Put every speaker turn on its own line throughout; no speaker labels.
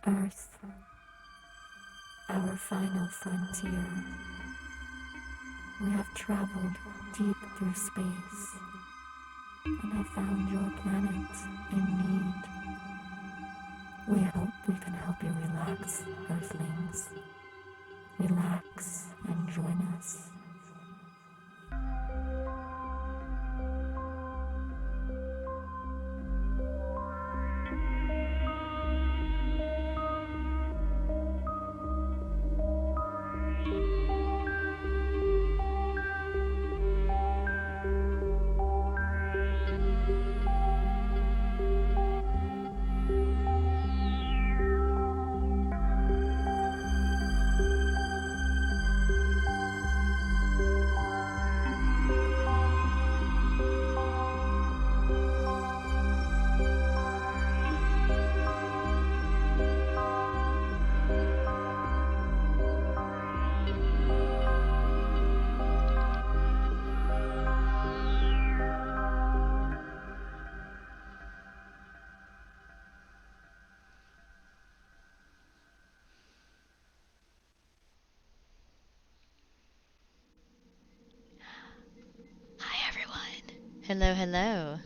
Earth, our final frontier. We have traveled deep through space and have found your planet in need. We hope we can help you relax, Earthlings. Relax and join us.
Hello, hello.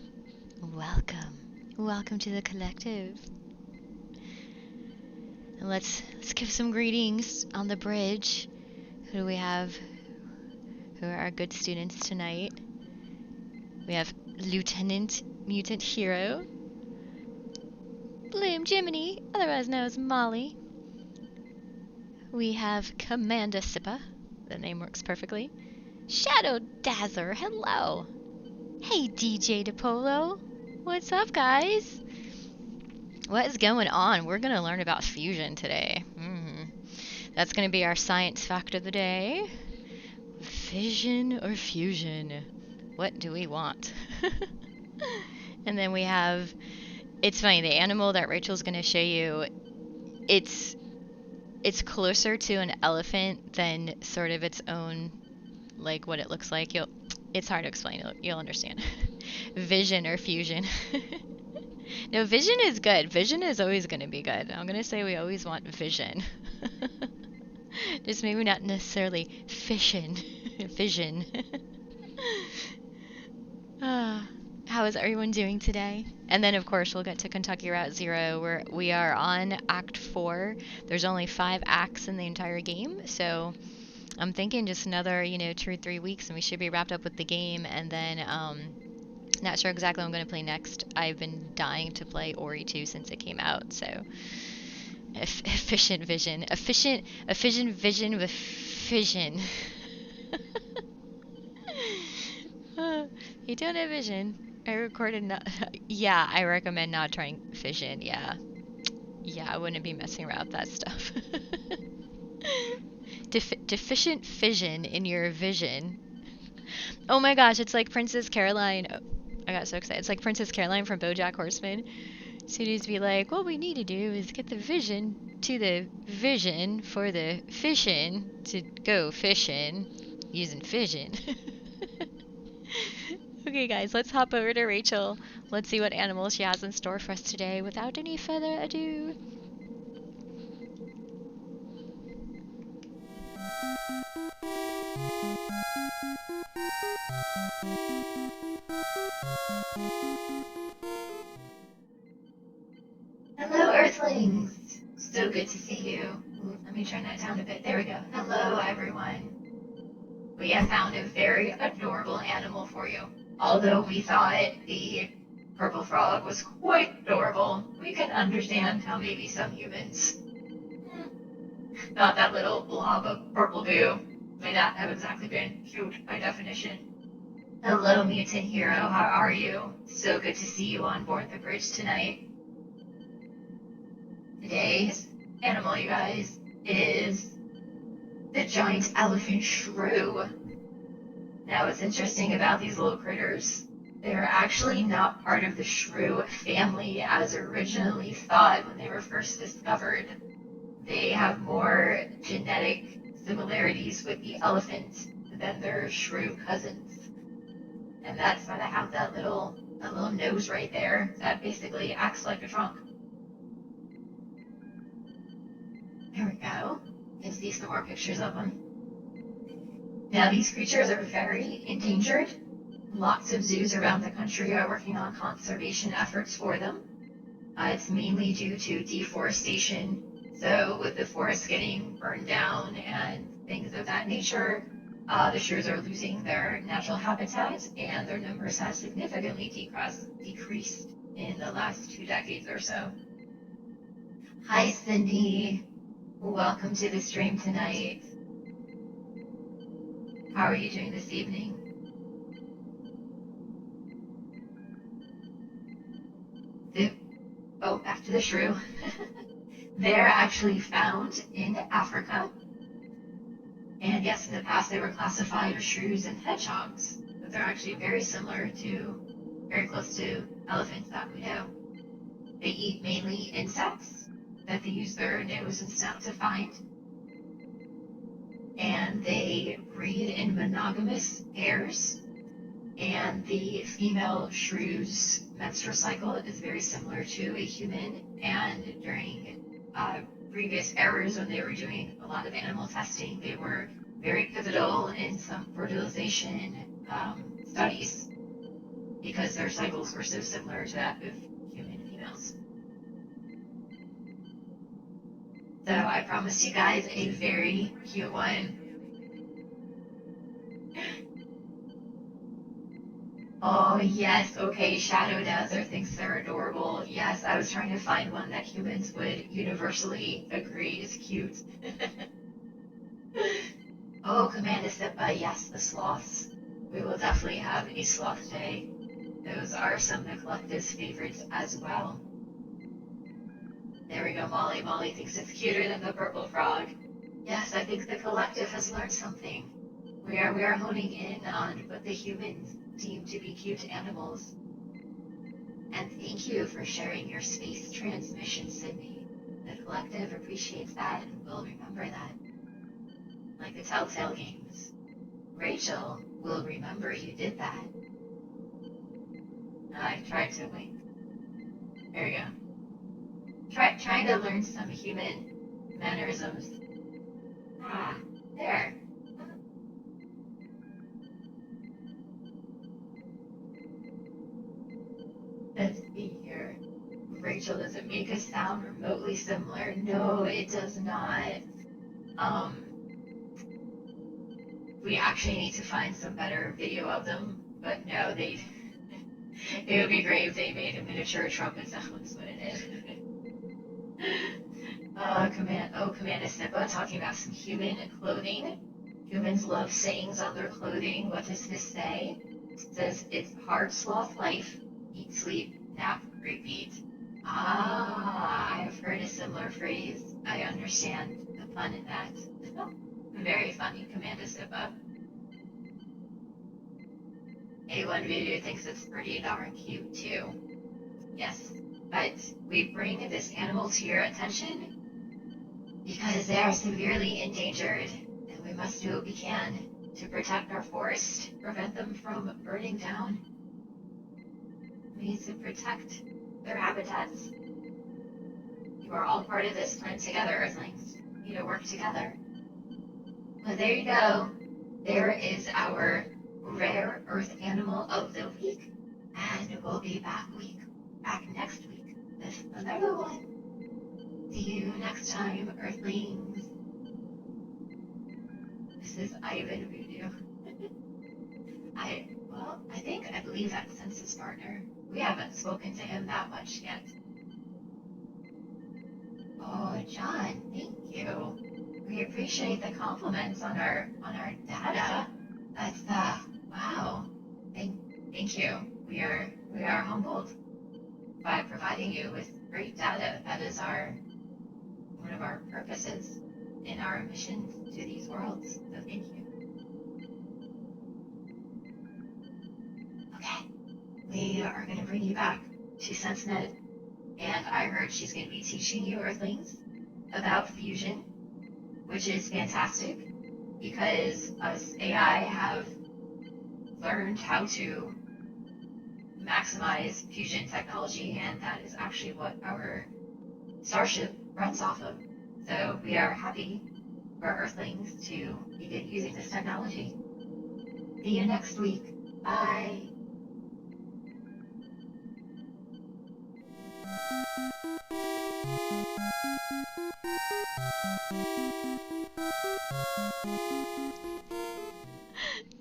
Welcome to the collective. And let's give some greetings on the bridge. Who do we have? Who are our good students tonight? We have Lieutenant Mutant Hero, Bloom Jiminy, otherwise known as Molly. We have Commander Sippa. The name works perfectly. Shadow Dazzler, hello. Hey, DJ DePolo. What's up, guys? What is going on? We're going to learn about fusion today. That's going to be our science fact of the day. Fission or fusion? What do we want? And then we have... It's funny, the animal that rAIchel's going to show you, it's closer to an elephant than sort of its own, like what it looks like. It's hard to explain. You'll understand. Vision or fusion. No, vision is good. Vision is always going to be good. I'm going to say we always want vision. Just maybe not necessarily fission. Vision. How is everyone doing today? And then, of course, we'll get to Kentucky Route Zero, where we are on Act 4. There's only 5 acts in the entire game, so... I'm thinking just another, 2 or 3 weeks and we should be wrapped up with the game, and then, not sure exactly what I'm going to play next. I've been dying to play Ori 2 since it came out, so... Efficient vision. Efficient vision with fission. You don't have vision. I recorded not... Yeah, I recommend not trying fission, yeah. Yeah, I wouldn't be messing around with that stuff. Deficient fission in your vision. Oh my gosh, it's like Princess Caroline. Oh, I got so excited. It's like Princess Caroline from BoJack Horseman. So you'd be like, what we need to do is get the vision to the vision for the fishin' to go fishing using fission. Okay guys, let's hop over to rAIchel. Let's see what animals she has in store for us today without any further ado.
Hello, Earthlings! So good to see you. Ooh, let me turn that down a bit. There we go. Hello, everyone. We have found a very adorable animal for you. Although we thought the purple frog was quite adorable, we can understand how maybe some humans thought that little blob of purple goo may not have exactly been cute by definition. Hello, Mutant Hero. How are you? So good to see you on board the bridge tonight. Today's animal, you guys, is the giant Elephant Shrew. Now, what's interesting about these little critters, they're actually not part of the shrew family as originally thought when they were first discovered. They have more genetic similarities with the elephant than their shrew cousins. And that's why they have that little nose right there that basically acts like a trunk. There we go. You can see some more pictures of them. Now, these creatures are very endangered. Lots of zoos around the country are working on conservation efforts for them. It's mainly due to deforestation. So with the forests getting burned down and things of that nature, the shrews are losing their natural habitat, and their numbers have significantly decreased in the last 2 decades or so. Hi, Cindy. Welcome to the stream tonight. How are you doing this evening? Back to the shrew. They're actually found in Africa. And yes, in the past they were classified as shrews and hedgehogs, but they're actually very close to elephants that we know. They eat mainly insects that they use their nose and snout to find. And they breed in monogamous pairs. And the female shrew's menstrual cycle is very similar to a human. And during previous eras, when they were doing a lot of animal testing, they were very pivotal in some fertilization studies because their cycles were so similar to that of human females. So I promised you guys a very cute one. Oh, yes. Okay, Shadow Dazzler thinks they're adorable. Yes, I was trying to find one that humans would universally agree is cute. Oh, Commander Sipa, yes, the sloths. We will definitely have a sloth day. Those are some of the collective's favorites as well. There we go, Molly. Molly thinks it's cuter than the purple frog. Yes, I think the collective has learned something. We are honing in on what the humans deem to be cute animals. And thank you for sharing your space transmission, Sydney. The collective appreciates that and will remember that. Like the Telltale games. rAIchel will remember you did that. I tried to wait. There we go. Trying to learn some human mannerisms. There. Let's see here. rAIchel, does it make a sound remotely similar? No, it does not. We actually need to find some better video of them, but no, it would be great if they made a miniature trumpet sounds when it is. Commander Sipa talking about some human clothing. Humans love sayings on their clothing. What does this say? It says, it's hard sloth life. Eat, sleep, nap, repeat. I've heard a similar phrase. I understand the pun in that. Very funny, Commander Sipa. A1 Video thinks it's pretty darn cute too. Yes, but we bring this animal to your attention because they are severely endangered, and we must do what we can to protect our forest, prevent them from burning down. We need to protect their habitats. You are all part of this plan together, Earthlings. We need to work together. Well, there you go. There is our rare Earth animal of the week, and we'll be back next week with another one. See you next time, Earthlings. This is Ivan Voodoo. I believe that's Census Partner. We haven't spoken to him that much yet. Oh, John, thank you. We appreciate the compliments on our data. That's wow. Thank you. We are humbled by providing you with great data. That is one of our purposes in our missions to these worlds. So thank you. Okay, we are going to bring you back to SenseNet, and I heard she's going to be teaching you Earthlings about fusion, which is fantastic. because us AI have learned how to maximize fusion technology, and that is actually what our starship runs off of. So we are happy for Earthlings to begin using this technology. See you next week. Bye.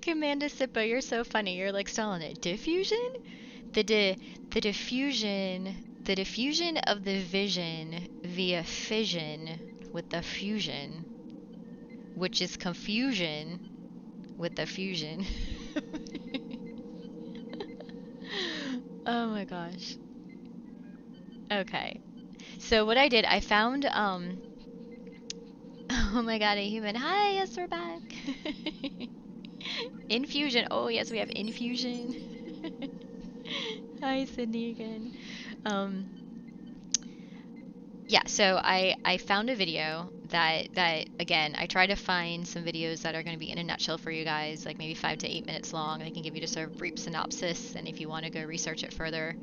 Commander Sippa, you're so funny. You're like still on it. Diffusion? The diffusion of the vision via fission with the fusion, which is confusion with the fusion. Oh my gosh. Okay. So what I did, I found oh my god, a human. Hi, yes, we're back. Infusion. Oh yes, we have infusion. Hi, Sydney again. Yeah, so I found a video that again, I try to find some videos that are going to be in a nutshell for you guys, like maybe 5 to 8 minutes long. I can give you just a brief synopsis, and if you want to go research it further,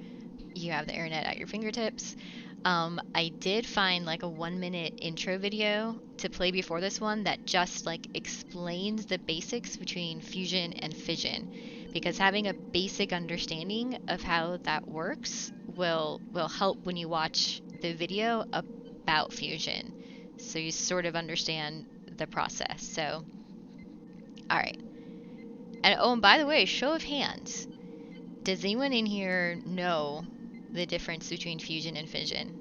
you have the internet at your fingertips. I did find like a 1-minute intro video to play before this one that just like explains the basics between fusion and fission, because having a basic understanding of how that works will help when you watch the video about fusion, so you sort of understand the process. So, all right. And oh, and by the way, show of hands, does anyone in here know the difference between fusion and fission?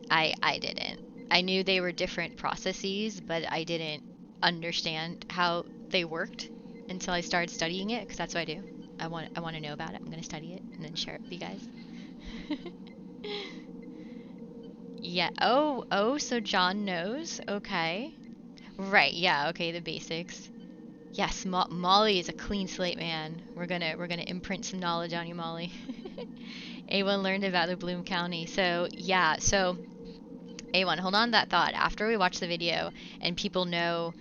I didn't. I knew they were different processes, but I didn't understand how they worked until I started studying it, because that's what I do. I want to know about it. I'm going to study it and then share it with you guys. Yeah. Oh, so John knows. Okay. Right. Yeah. Okay. The basics. Yes. Molly is a clean slate, man. We're gonna imprint some knowledge on you, Molly. A1 learned about the Bloom County. So yeah. So A1, hold on that thought. After we watch the video and people know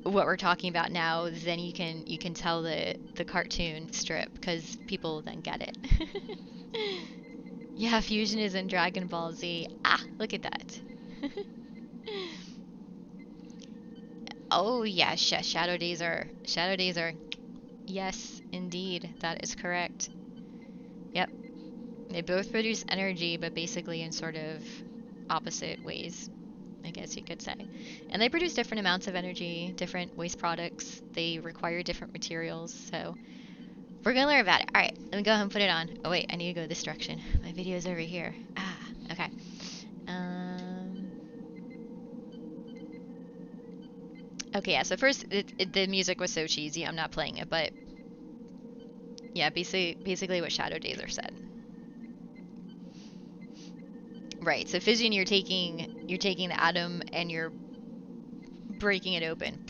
what we're talking about now, then you can tell the cartoon strip, because people then get it. Yeah, fusion is in Dragon Ball Z. Ah, look at that. Oh yes, Shadow Days are. Yes, indeed, that is correct. Yep, they both produce energy, but basically in sort of opposite ways, I guess you could say. And they produce different amounts of energy, different waste products. They require different materials, so we're gonna learn about it. All right, let me go ahead and put it on. Oh wait, I need to go this direction. My video's over here. Ah, okay. Okay, yeah, so first, the music was so cheesy, I'm not playing it, but yeah, basically what Shadow Days said. Right, so fission, you're taking the atom and you're breaking it open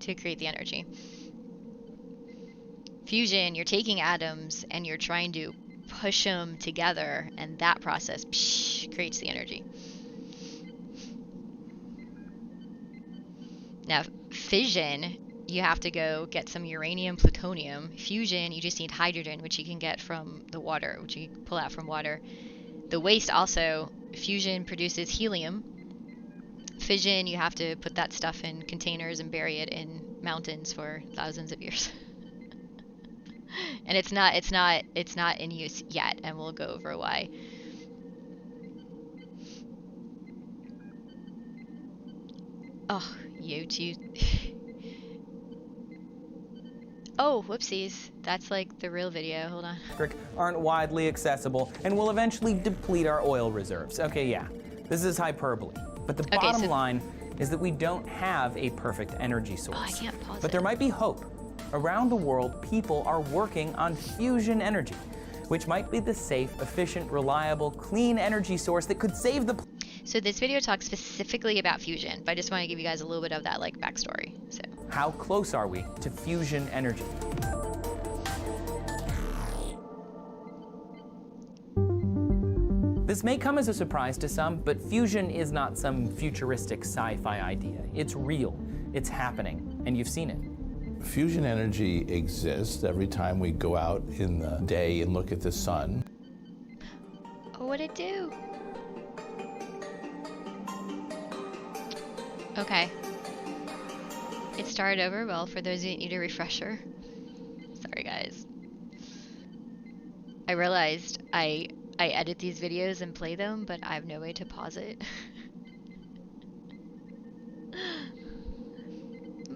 to create the energy. Fusion, you're taking atoms and you're trying to push them together, and that process creates the energy. Now, fission, you have to go get some uranium, plutonium. Fusion, you just need hydrogen, which you can get from the water, which you can pull out from water. The waste also, fusion produces helium. Fission, you have to put that stuff in containers and bury it in mountains for thousands of years. And it's not in use yet, and we'll go over why. Oh, YouTube. Oh, whoopsies. That's like the real video. Hold on.
Aren't widely accessible and will eventually deplete our oil reserves. Okay, yeah, this is hyperbole. But the bottom line is that we don't have a perfect energy source.
Oh, I can't pause
But there might be hope. Around the world, people are working on fusion energy, which might be the safe, efficient, reliable, clean energy source that could save the planet.
So this video talks specifically about fusion, but I just want to give you guys a little bit of that like backstory. So
How close are we to fusion energy? This This may come as a surprise to some, but fusion is not some futuristic sci-fi idea. It's real, it's happening, and you've seen it.
Fusion energy exists every time we go out in the day and look at the sun.
What'd it do? Okay. It started over. Well, for those who need a refresher. Sorry, guys. I realized I edit these videos and play them, but I have no way to pause it.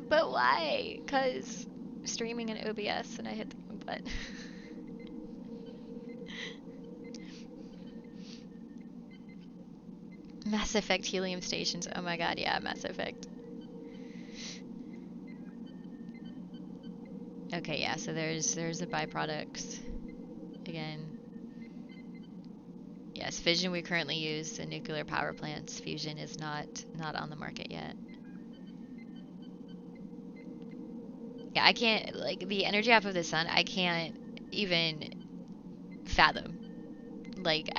But why? Because streaming in OBS and I hit the wrong button. Mass Effect helium stations. Oh my god, yeah, Mass Effect. Okay, yeah, so there's the byproducts. Again. Yes, fission we currently use in nuclear power plants. Fusion is not on the market yet. Yeah, I can't, like, the energy off of the sun, I can't even fathom. Like,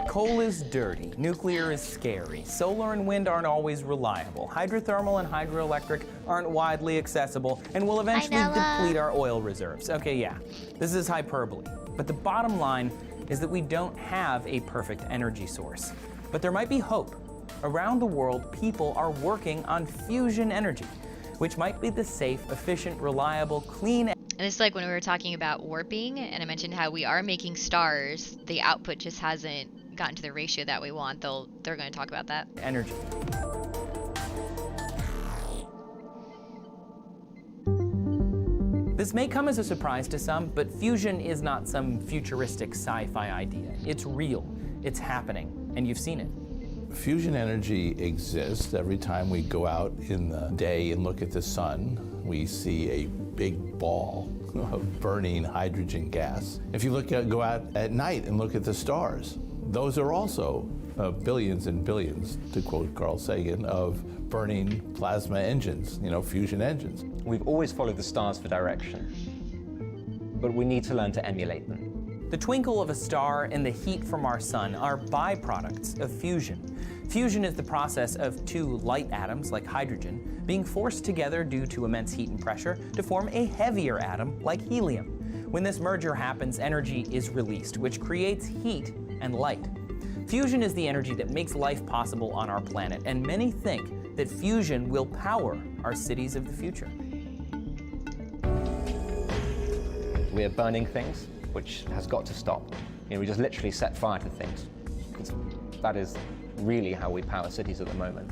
Coal is dirty, nuclear is scary, solar and wind aren't always reliable, hydrothermal and hydroelectric aren't widely accessible, and will eventually deplete our oil reserves. Okay, yeah, this is hyperbole, but the bottom line is that we don't have a perfect energy source. But there might be hope. Around the world, people are working on fusion energy, which might be the safe, efficient, reliable, clean.
And it's like when we were talking about warping, and I mentioned how we are making stars, the output just hasn't gotten to the ratio that we want. They're going to talk about that.
Energy. This may come as a surprise to some, but fusion is not some futuristic sci-fi idea. It's real, it's happening, and you've seen it.
Fusion energy exists every time we go out in the day and look at the sun. We see a big ball of burning hydrogen gas. If you go out at night and look at the stars, those are also billions and billions, to quote Carl Sagan, of burning plasma engines, fusion engines.
We've always followed the stars for direction, but we need to learn to emulate them.
The twinkle of a star and the heat from our sun are byproducts of fusion. Fusion is the process of two light atoms, like hydrogen, being forced together due to immense heat and pressure to form a heavier atom, like helium. When this merger happens, energy is released, which creates heat and light. Fusion is the energy that makes life possible on our planet, and many think that fusion will power our cities of the future.
We are burning things, which has got to stop. We just literally set fire to things. That is really how we power cities at the moment.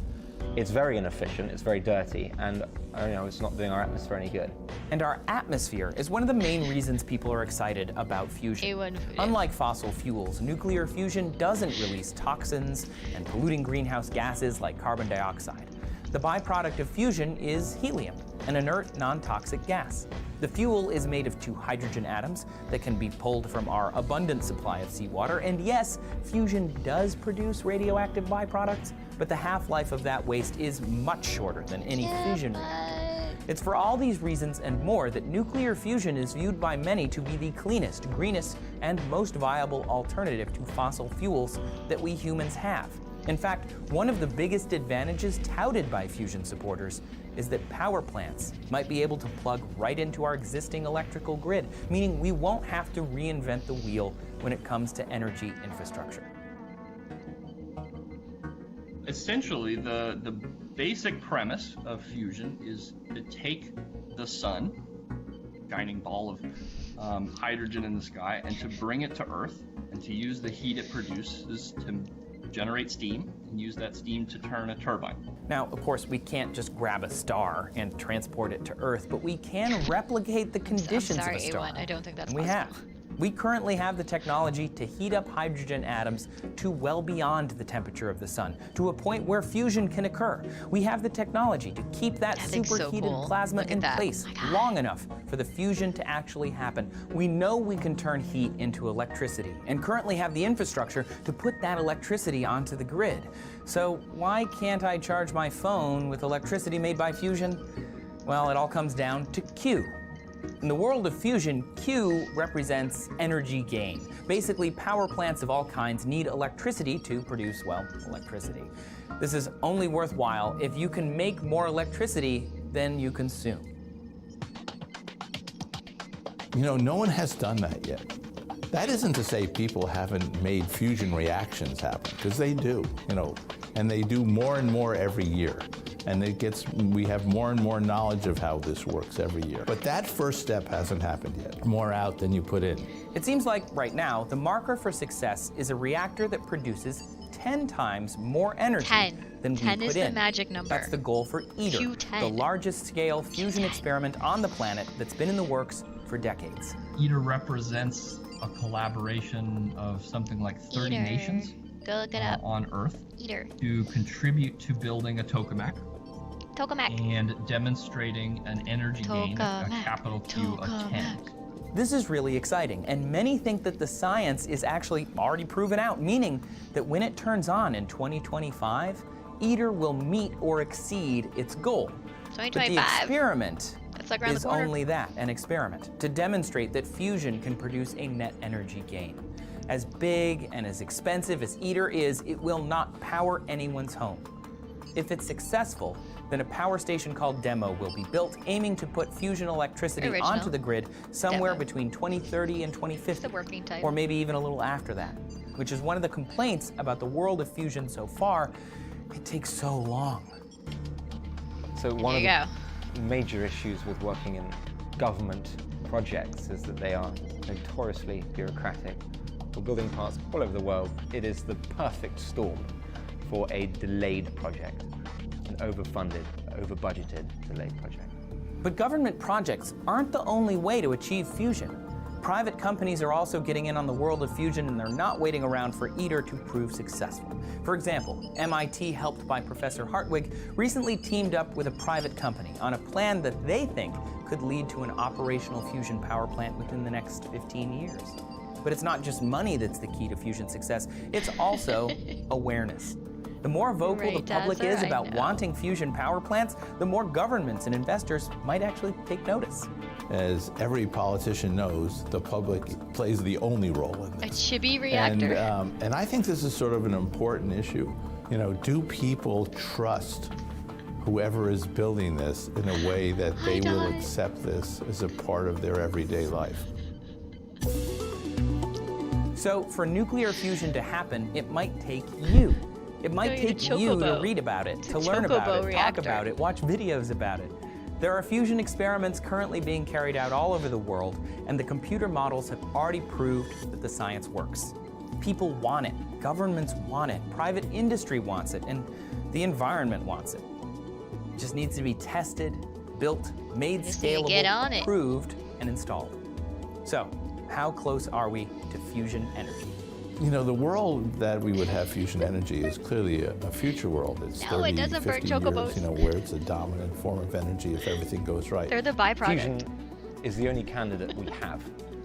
It's very inefficient, it's very dirty, and it's not doing our atmosphere any good.
And our atmosphere is one of the main reasons people are excited about fusion. Unlike fossil fuels, nuclear fusion doesn't release toxins and polluting greenhouse gases like carbon dioxide. The byproduct of fusion is helium, an inert, non-toxic gas. The fuel is made of two hydrogen atoms that can be pulled from our abundant supply of seawater. And yes, fusion does produce radioactive byproducts, but the half-life of that waste is much shorter than any fission reactor. It's for all these reasons and more that nuclear fusion is viewed by many to be the cleanest, greenest, and most viable alternative to fossil fuels that we humans have. In fact, one of the biggest advantages touted by fusion supporters is that power plants might be able to plug right into our existing electrical grid, meaning we won't have to reinvent the wheel when it comes to energy infrastructure.
Essentially, the basic premise of fusion is to take the sun, shining ball of hydrogen in the sky, and to bring it to Earth, and to use the heat it produces to generate steam, and use that steam to turn a turbine.
Now, of course, we can't just grab a star and transport it to Earth, but we can replicate the conditions of a star.
A1, I don't think that's
and we
possible.
have. We currently have the technology to heat up hydrogen atoms to well beyond the temperature of the sun, to a point where fusion can occur. We have the technology to keep that superheated plasma in place long enough for the fusion to actually happen. We know we can turn heat into electricity, and currently have the infrastructure to put that electricity onto the grid. So why can't I charge my phone with electricity made by fusion? Well, it all comes down to Q. In the world of fusion, Q represents energy gain. Basically, power plants of all kinds need electricity to produce, well, electricity. This is only worthwhile if you can make more electricity than you consume.
You know, no one has done that yet. That isn't to say people haven't made fusion reactions happen, because they do, you know, and they do more and more every year. And we have more and more knowledge of how this works every year. But that first step hasn't happened yet. More out than you put in.
It seems like right now, the marker for success is a reactor that produces 10 times more energy than we put in.
10 is the magic number.
That's the goal for ITER,
Q10.
the largest scale fusion experiment on the planet that's been in the works for decades.
ITER represents a collaboration of something like 30
ITER.
nations
Go look it up.
on Earth
ITER.
to contribute to building a tokamak
Tokamak.
and demonstrating an energy gain, a
Tokamak.
capital Q of 10.
This is really exciting, and many think that the science is actually already proven out, meaning that when it turns on in 2025, ITER will meet or exceed its goal. But the
2025.
experiment
That's like around
is
the corner.
only that, an experiment, to demonstrate that fusion can produce a net energy gain. As big and as expensive as ITER is, it will not power anyone's home. If it's successful, then a power station called Demo will be built, aiming to put fusion electricity
Original.
onto the grid somewhere
Demo.
between 2030 and
It's
2050.
the working type.
Or maybe even a little after that, which is one of the complaints about the world of fusion so far. It takes so long.
So one
There
of
you
the major issues with working in government projects is that they are notoriously bureaucratic. For building parts all over the world, it is the perfect storm for a delayed project, an overfunded, over-budgeted delayed project.
But government projects aren't the only way to achieve fusion. Private companies are also getting in on the world of fusion, and they're not waiting around for ITER to prove successful. For example, MIT, helped by Professor Hartwig, recently teamed up with a private company on a plan that they think could lead to an operational fusion power plant within the next 15 years. But it's not just money that's the key to fusion success, it's also awareness. The more vocal the public is about wanting fusion power plants, the more governments and investors might actually take notice.
As every politician knows, the public plays the only role in
A
this.
chibi reactor.
And I think this is sort of an important issue. You know, do people trust whoever is building this in a way that they will accept this as a part of their everyday life?
So for nuclear fusion to happen, it might take you. It might take you to read about it, to learn about it, talk about it, watch videos about it. There are fusion experiments currently being carried out all over the world, and the computer models have already proved that the science works. People want it, governments want it, private industry wants it, and the environment wants it. It just needs to be tested, built, made scalable, proved, and installed. So, how close are we to fusion energy?
You know, the world that we would have fusion energy is clearly a future world. It's 30, 50 years, you know, where it's a dominant form of energy if everything goes right.
They're the byproduct.
Fusion is the only candidate we have.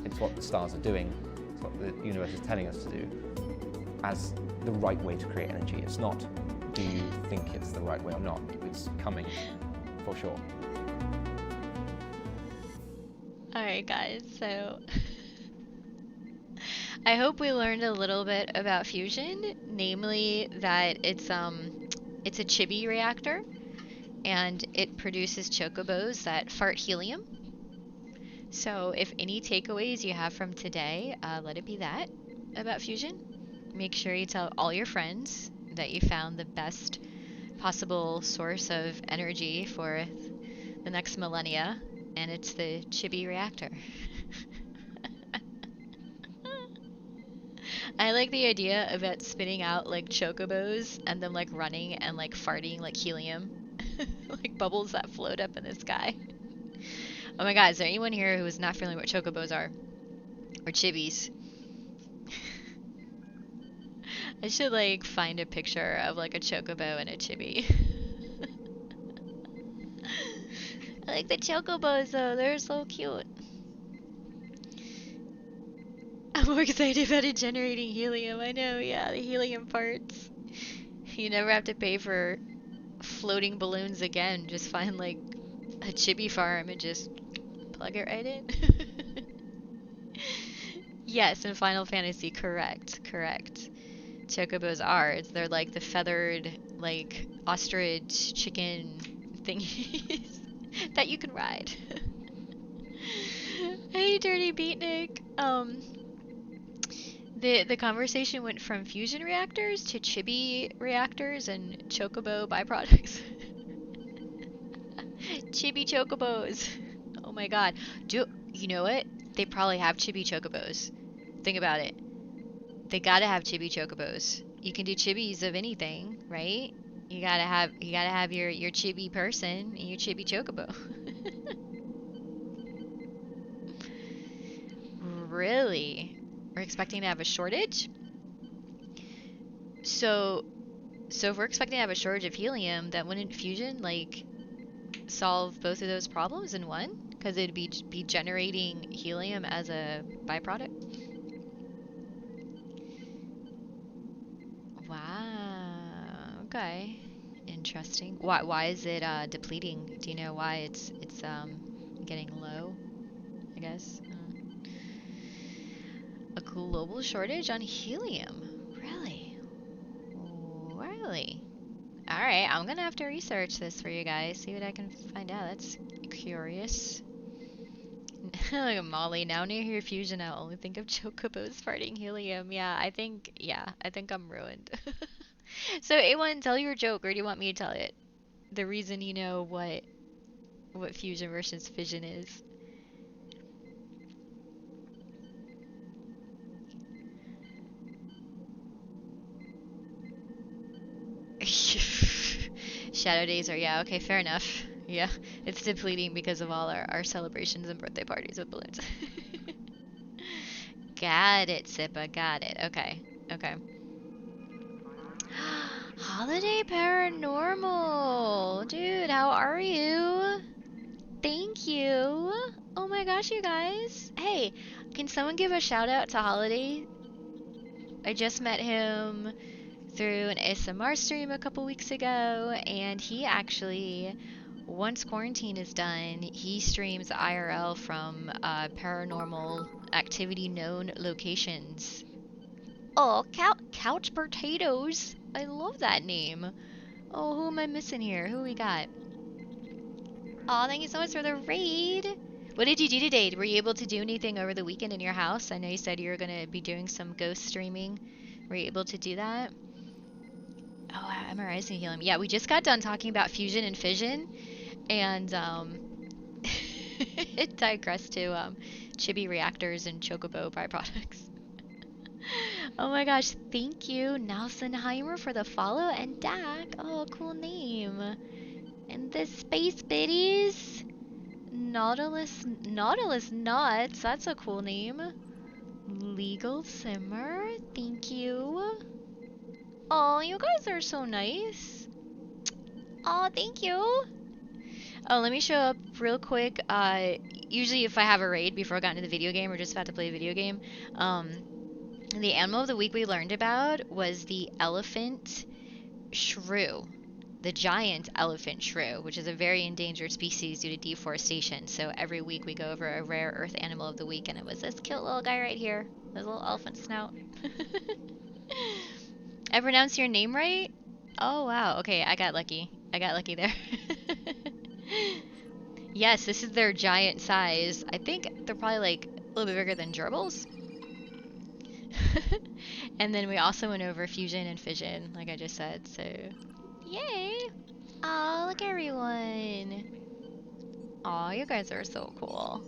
It's what the stars are doing. It's what the universe is telling us to do as the right way to create energy. It's not, do you think it's the right way or not? It's coming for sure.
All right, guys, so I hope we learned a little bit about fusion, namely that it's a chibi reactor, and it produces chocobos that fart helium. So if any takeaways you have from today, let it be that about fusion. Make sure you tell all your friends that you found the best possible source of energy for the next millennia, and it's the chibi reactor. I like the idea of it spitting out like chocobos and them like running and like farting like helium, like bubbles that float up in the sky. Oh my god, is there anyone here who is not familiar with what chocobos are? Or chibis? I should like find a picture of like a chocobo and a chibi. I like the chocobos though, they're so cute. I'm more excited about it generating helium. I know, yeah, the helium parts. You never have to pay for floating balloons again. Just find like a chibi farm and just Plug it right in. Yes, in Final Fantasy, correct. Chocobos are. They're like the feathered, like, ostrich chicken thingies that you can ride. Hey, Dirty Beatnik. The conversation went from fusion reactors to chibi reactors and chocobo byproducts. Chibi chocobos. Oh my god. You know what? They probably have chibi chocobos. Think about it. They gotta have chibi chocobos. You can do chibis of anything, right? You gotta have your chibi person and your chibi chocobo. Really? We're expecting to have a shortage? So if we're expecting to have a shortage of helium, then wouldn't fusion like solve both of those problems in one? Because it'd be generating helium as a byproduct. Wow. Okay. Interesting. Why is it depleting? Do you know why it's getting low? I guess. A global shortage on helium. Really? Really? Alright, I'm gonna have to research this for you guys, see what I can find out. That's curious. Look at Molly, now near your fusion, I'll only think of chocobos farting helium. Yeah, I think I'm ruined. So, A1, tell your joke, or do you want me to tell it? The reason you know what fusion versus fission is. Shadow days are, yeah, okay, fair enough. Yeah, it's depleting because of all our celebrations and birthday parties with balloons. Got it, Sippa, got it. Okay. Holiday Paranormal! Dude, how are you? Thank you. Oh my gosh, you guys. Hey, can someone give a shout out to Holiday? I just met him through an ASMR stream a couple weeks ago, and he actually, once quarantine is done, he streams IRL from paranormal activity known locations. Oh, Couch Potatoes! I love that name. Oh, who am I missing here? Who we got? Oh, thank you so much for the raid! What did you do today? Were you able to do anything over the weekend in your house? I know you said you were going to be doing some ghost streaming. Were you able to do that? Oh, MRIs and helium. Yeah, we just got done talking about fusion and fission, and it digressed to chibi reactors and chocobo byproducts. Oh my gosh, thank you, Nelsenheimer, for the follow, and Dak. Oh, cool name. And the Space Biddies. Nautilus Nuts. That's a cool name. Legal Simmer. Thank you. Oh, you guys are so nice. Oh, thank you. Oh, let me show up real quick. Usually if I have a raid before I got into the video game or just about to play a video game, the animal of the week we learned about was the Elephant Shrew. The giant elephant shrew, which is a very endangered species due to deforestation. So every week we go over a rare earth animal of the week, and it was this cute little guy right here. This little elephant snout. I pronounced your name right? Oh, wow. Okay, I got lucky. I got lucky there. Yes, this is their giant size. I think they're probably like a little bit bigger than gerbils. And then we also went over fusion and fission, like I just said, so yay! Oh, look everyone! Aw, you guys are so cool.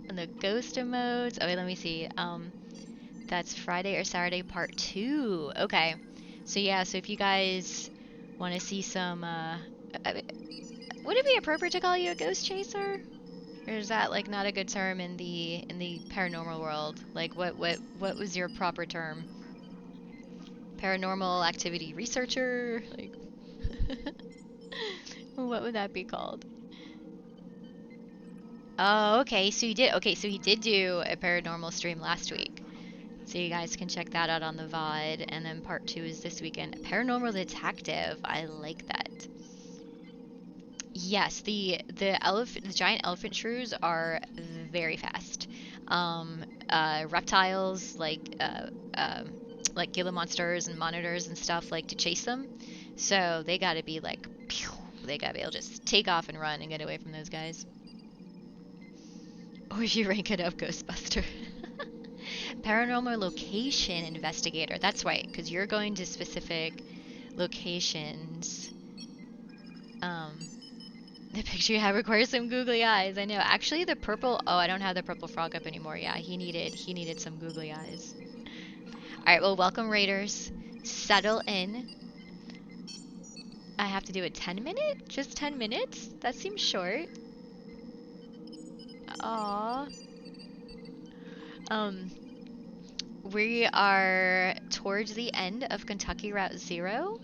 And the ghost emotes. Okay, let me see. That's Friday or Saturday part 2. Okay. So yeah, so if you guys want to see some, would it be appropriate to call you a ghost chaser? Or is that like not a good term in the paranormal world? Like what was your proper term? Paranormal activity researcher? Like what would that be called? Oh, okay. So he did do a paranormal stream last week. So you guys can check that out on the VOD. And then part 2 is this weekend. Paranormal detective. I like that. Yes, the giant elephant shrews are very fast. Reptiles like Gila monsters and monitors and stuff like to chase them, so they gotta be like, pew, they gotta be able to just take off and run and get away from those guys. Or if you rank it up, Ghostbuster. Paranormal location investigator. That's right, because you're going to specific locations. The picture you have requires some googly eyes. I know. Actually, the purple. Oh, I don't have the purple frog up anymore. Yeah, he needed some googly eyes. All right. Well, welcome raiders. Settle in. I have to do a 10-minute? Just 10 minutes? That seems short. Aww. We are towards the end of Kentucky Route Zero,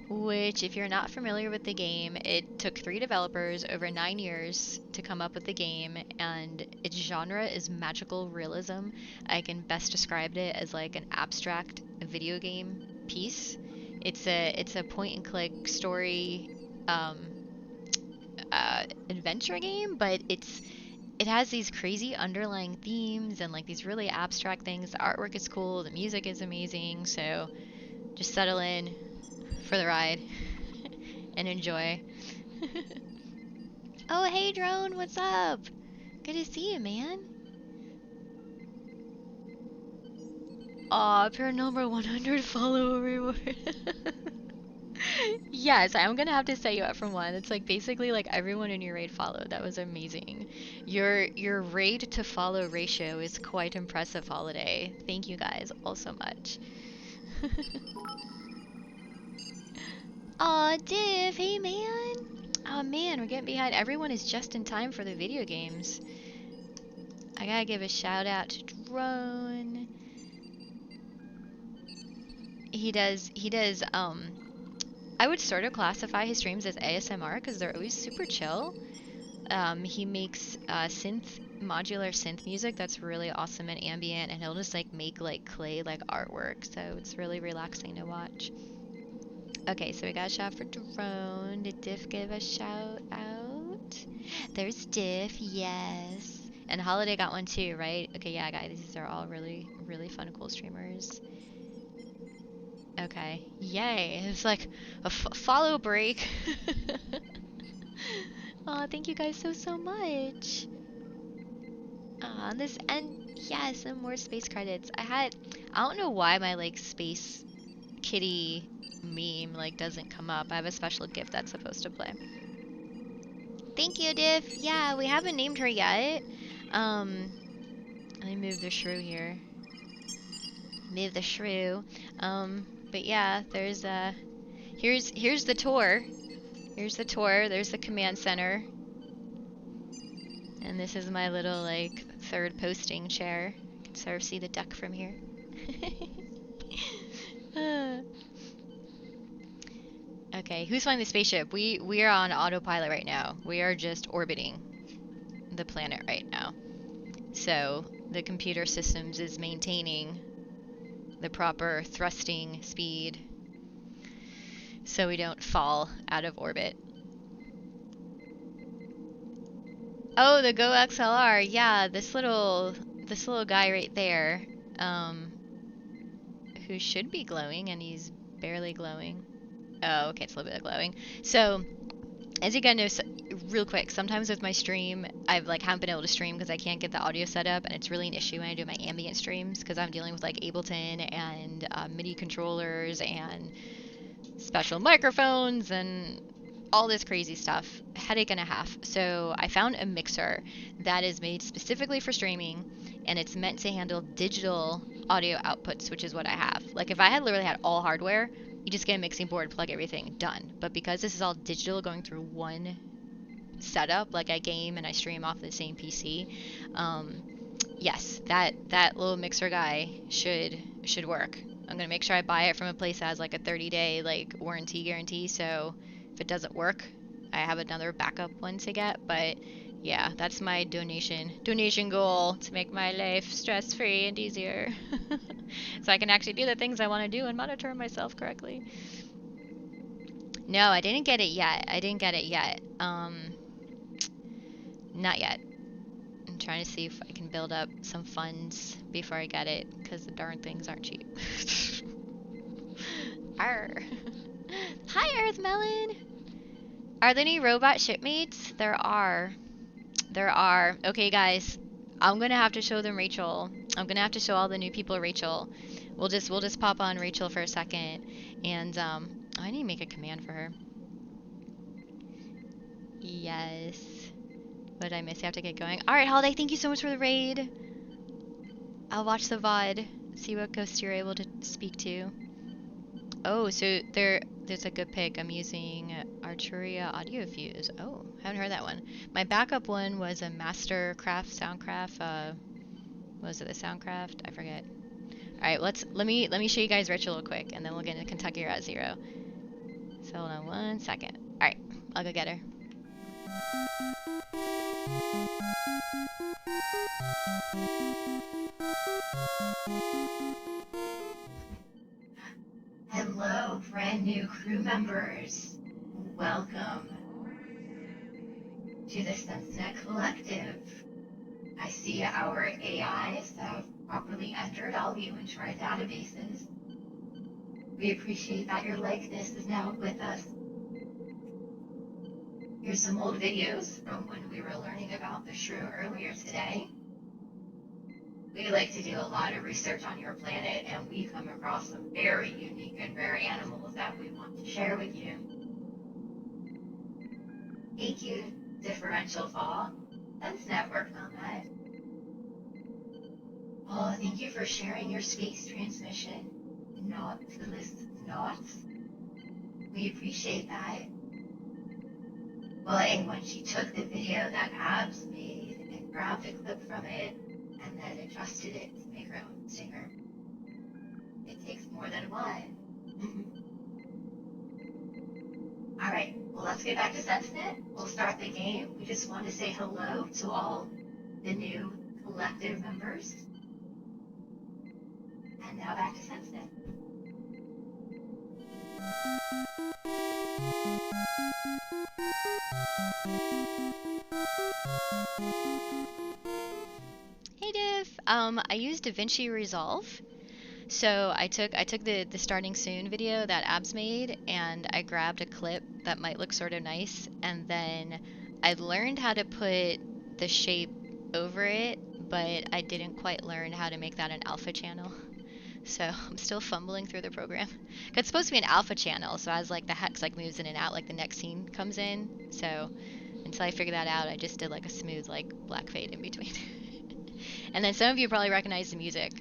which, if you're not familiar with the game, it took 3 developers over 9 years to come up with the game, and its genre is magical realism. I can best describe it as like an abstract video game piece. It's a point-and-click story adventure game, but it has these crazy underlying themes and like these really abstract things. The artwork is cool, the music is amazing, so just settle in for the ride and enjoy. Oh, hey Drone, what's up? Good to see you, man. Aw, Paranormal 100 follow reward. Yes, I'm gonna have to set you up from 1. It's like basically like everyone in your raid followed. That was amazing. Your raid to follow ratio is quite impressive, Holiday. Thank you guys all so much. Aw, Div, hey man. Oh man, we're getting behind. Everyone is just in time for the video games. I gotta give a shout out to Drone. He does, I would sort of classify his streams as ASMR because they're always super chill. He makes modular synth music that's really awesome and ambient, and he'll just like make like clay like artwork, so it's really relaxing to watch. Okay, so we got a shout for Drone. Did Diff give a shout out? There's Diff, yes. And Holiday got one too, right? Okay, yeah, guys, these are all really, really fun, cool streamers. Okay, yay! It's like a follow break. Aw, thank you guys so much. Yes, and more space credits. I don't know why my like space kitty meme like doesn't come up. I have a special gift that's supposed to play. Thank you, Diff. Yeah, we haven't named her yet. Let me move the shrew here. Move the shrew. But yeah, there's here's the tour. Here's the tour. There's the command center. And this is my little like 3rd posting chair. You can sort of see the deck from here. Okay, who's flying the spaceship? We are on autopilot right now. We are just orbiting the planet right now. So the computer systems is maintaining the proper thrusting speed so we don't fall out of orbit. Oh, the Go XLR. Yeah, this little guy right there, who should be glowing, and he's barely glowing. Oh, okay, it's a little bit of glowing. So, as you guys know, real quick, sometimes with my stream, I've like haven't been able to stream because I can't get the audio set up, and it's really an issue when I do my ambient streams because I'm dealing with like Ableton and MIDI controllers and special microphones and all this crazy stuff. Headache and a half. So I found a mixer that is made specifically for streaming, and it's meant to handle digital audio outputs, which is what I have. Like if I had literally had all hardware, you just get a mixing board, plug everything, done. But because this is all digital going through one setup, like I game and I stream off the same PC, yes, that little mixer guy should work. I'm gonna make sure I buy it from a place that has like a 30-day like warranty guarantee, so if it doesn't work, I have another backup one to get. But yeah, that's my donation goal, to make my life stress-free and easier. So I can actually do the things I want to do and monitor myself correctly. No, I didn't get it yet. Not yet. I'm trying to see if I can build up some funds before I get it, because the darn things aren't cheap. Arr. Hi, Earth Melon! Are there any robot shipmates? There are. There are. Okay, guys. I'm gonna have to show them rAIchel. I'm gonna have to show all the new people rAIchel. We'll just pop on rAIchel for a second. And, I need to make a command for her. Yes. What did I miss? You have to get going. Alright, Holiday, thank you so much for the raid. I'll watch the VOD. See what ghosts you're able to speak to. Oh, so there's a good pick. I'm using Arturia Audio Fuse. Oh, haven't heard that one. My backup one was a Mastercraft Soundcraft. Was it the Soundcraft? I forget. All right, let me show you guys rAIchel real quick, and then we'll get into Kentucky Route Zero. So hold on 1 second. All right, I'll go get her.
Hello, brand new crew members. Welcome to the SenseNet Collective. I see our AIs have properly entered all of you into our databases. We appreciate that your likeness is now with us. Here's some old videos from when we were learning about the shrew earlier today. We like to do a lot of research on your planet, and we come across some very unique and rare animals that we want to share with you. Thank you, Differential Fall. SenseNet worked on that. Oh, thank you for sharing your space transmission. Not to list knots. We appreciate that. Well, and when she took the video that Abs made and grabbed a clip from it and then adjusted it to make her own stinger, it takes more than one. Alright, well, let's get back to SenseNet. We'll start the game. We just want to say hello to all the new collective members. And now back to SenseNet.
Hey Diff. I used DaVinci Resolve. So I took the starting soon video that Abs made, and I grabbed a clip that might look sort of nice, and then I learned how to put the shape over it, but I didn't quite learn how to make that an alpha channel. So I'm still fumbling through the program. It's supposed to be an alpha channel, so as like the hex like moves in and out, like the next scene comes in. So until I figure that out, I just did like a smooth like black fade in between. And then some of you probably recognize the music.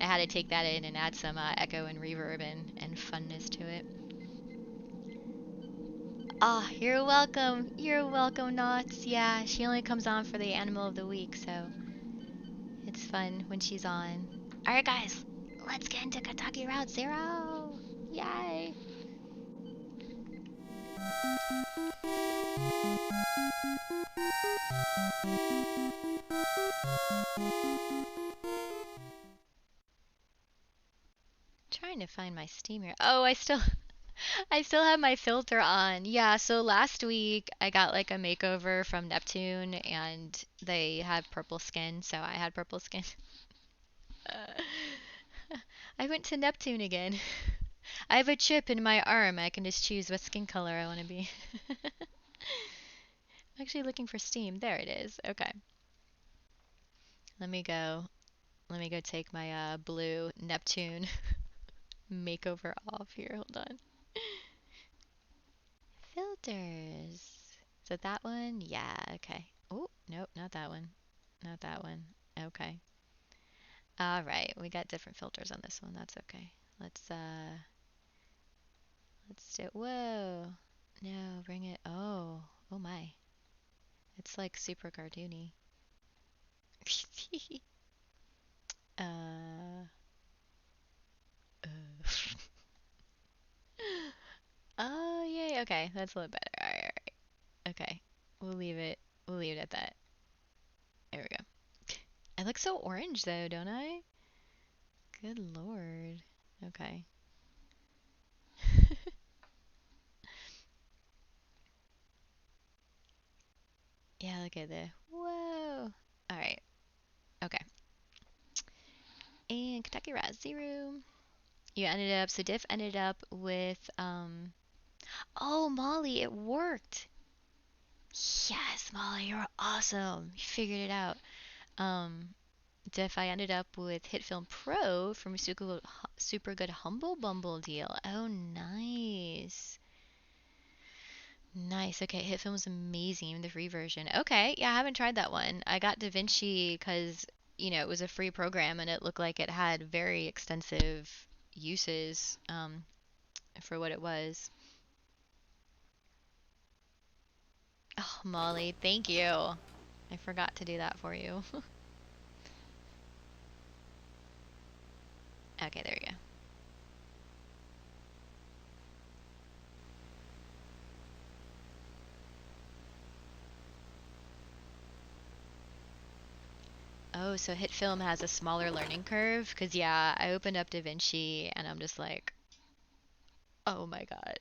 I had to take that in and add some echo and reverb and funness to it. Ah, oh, you're welcome. You're welcome, Knots. Yeah, she only comes on for the Animal of the Week, so it's fun when she's on. Alright, guys. Let's get into Kentucky Route Zero! Yay! Trying to find my steam here. Oh, I still have my filter on. Yeah, so last week I got like a makeover from Neptune and they had purple skin, so I had purple skin. I went to Neptune again. I have a chip in my arm. I can just choose what skin color I want to be. I'm actually looking for steam. There it is. Okay. Let me go take my blue Neptune makeover off here. Hold on. Filters. Is it that one? Yeah, okay. Oh, nope, not that one. Not that one. Okay. All right, we got different filters on this one. That's okay. Let's do it. Whoa. No, bring it. Oh. Oh my. It's like super cartoony. uh. Oh, yay. Okay, that's a little better. All right, all right. Okay. We'll leave it at that. There we go. I look so orange though, don't I? Good lord. Okay. Yeah, look at the, whoa. All right, okay. And Kentucky Rat 0. You ended up, so Diff ended up with, oh, Molly, it worked. Yes, Molly, you're awesome. You figured it out. Diff, I ended up with Hit Film Pro from a super good Humble Bumble deal. Oh, nice. Nice. Okay, Hit Film was amazing, the free version. Okay, yeah, I haven't tried that one. I got DaVinci because, it was a free program and it looked like it had very extensive uses for what it was. Oh, Molly, thank you. I forgot to do that for you. Okay, there we go. Oh, so Hit Film has a smaller learning curve? Because, yeah, I opened up DaVinci and I'm just like, oh my God.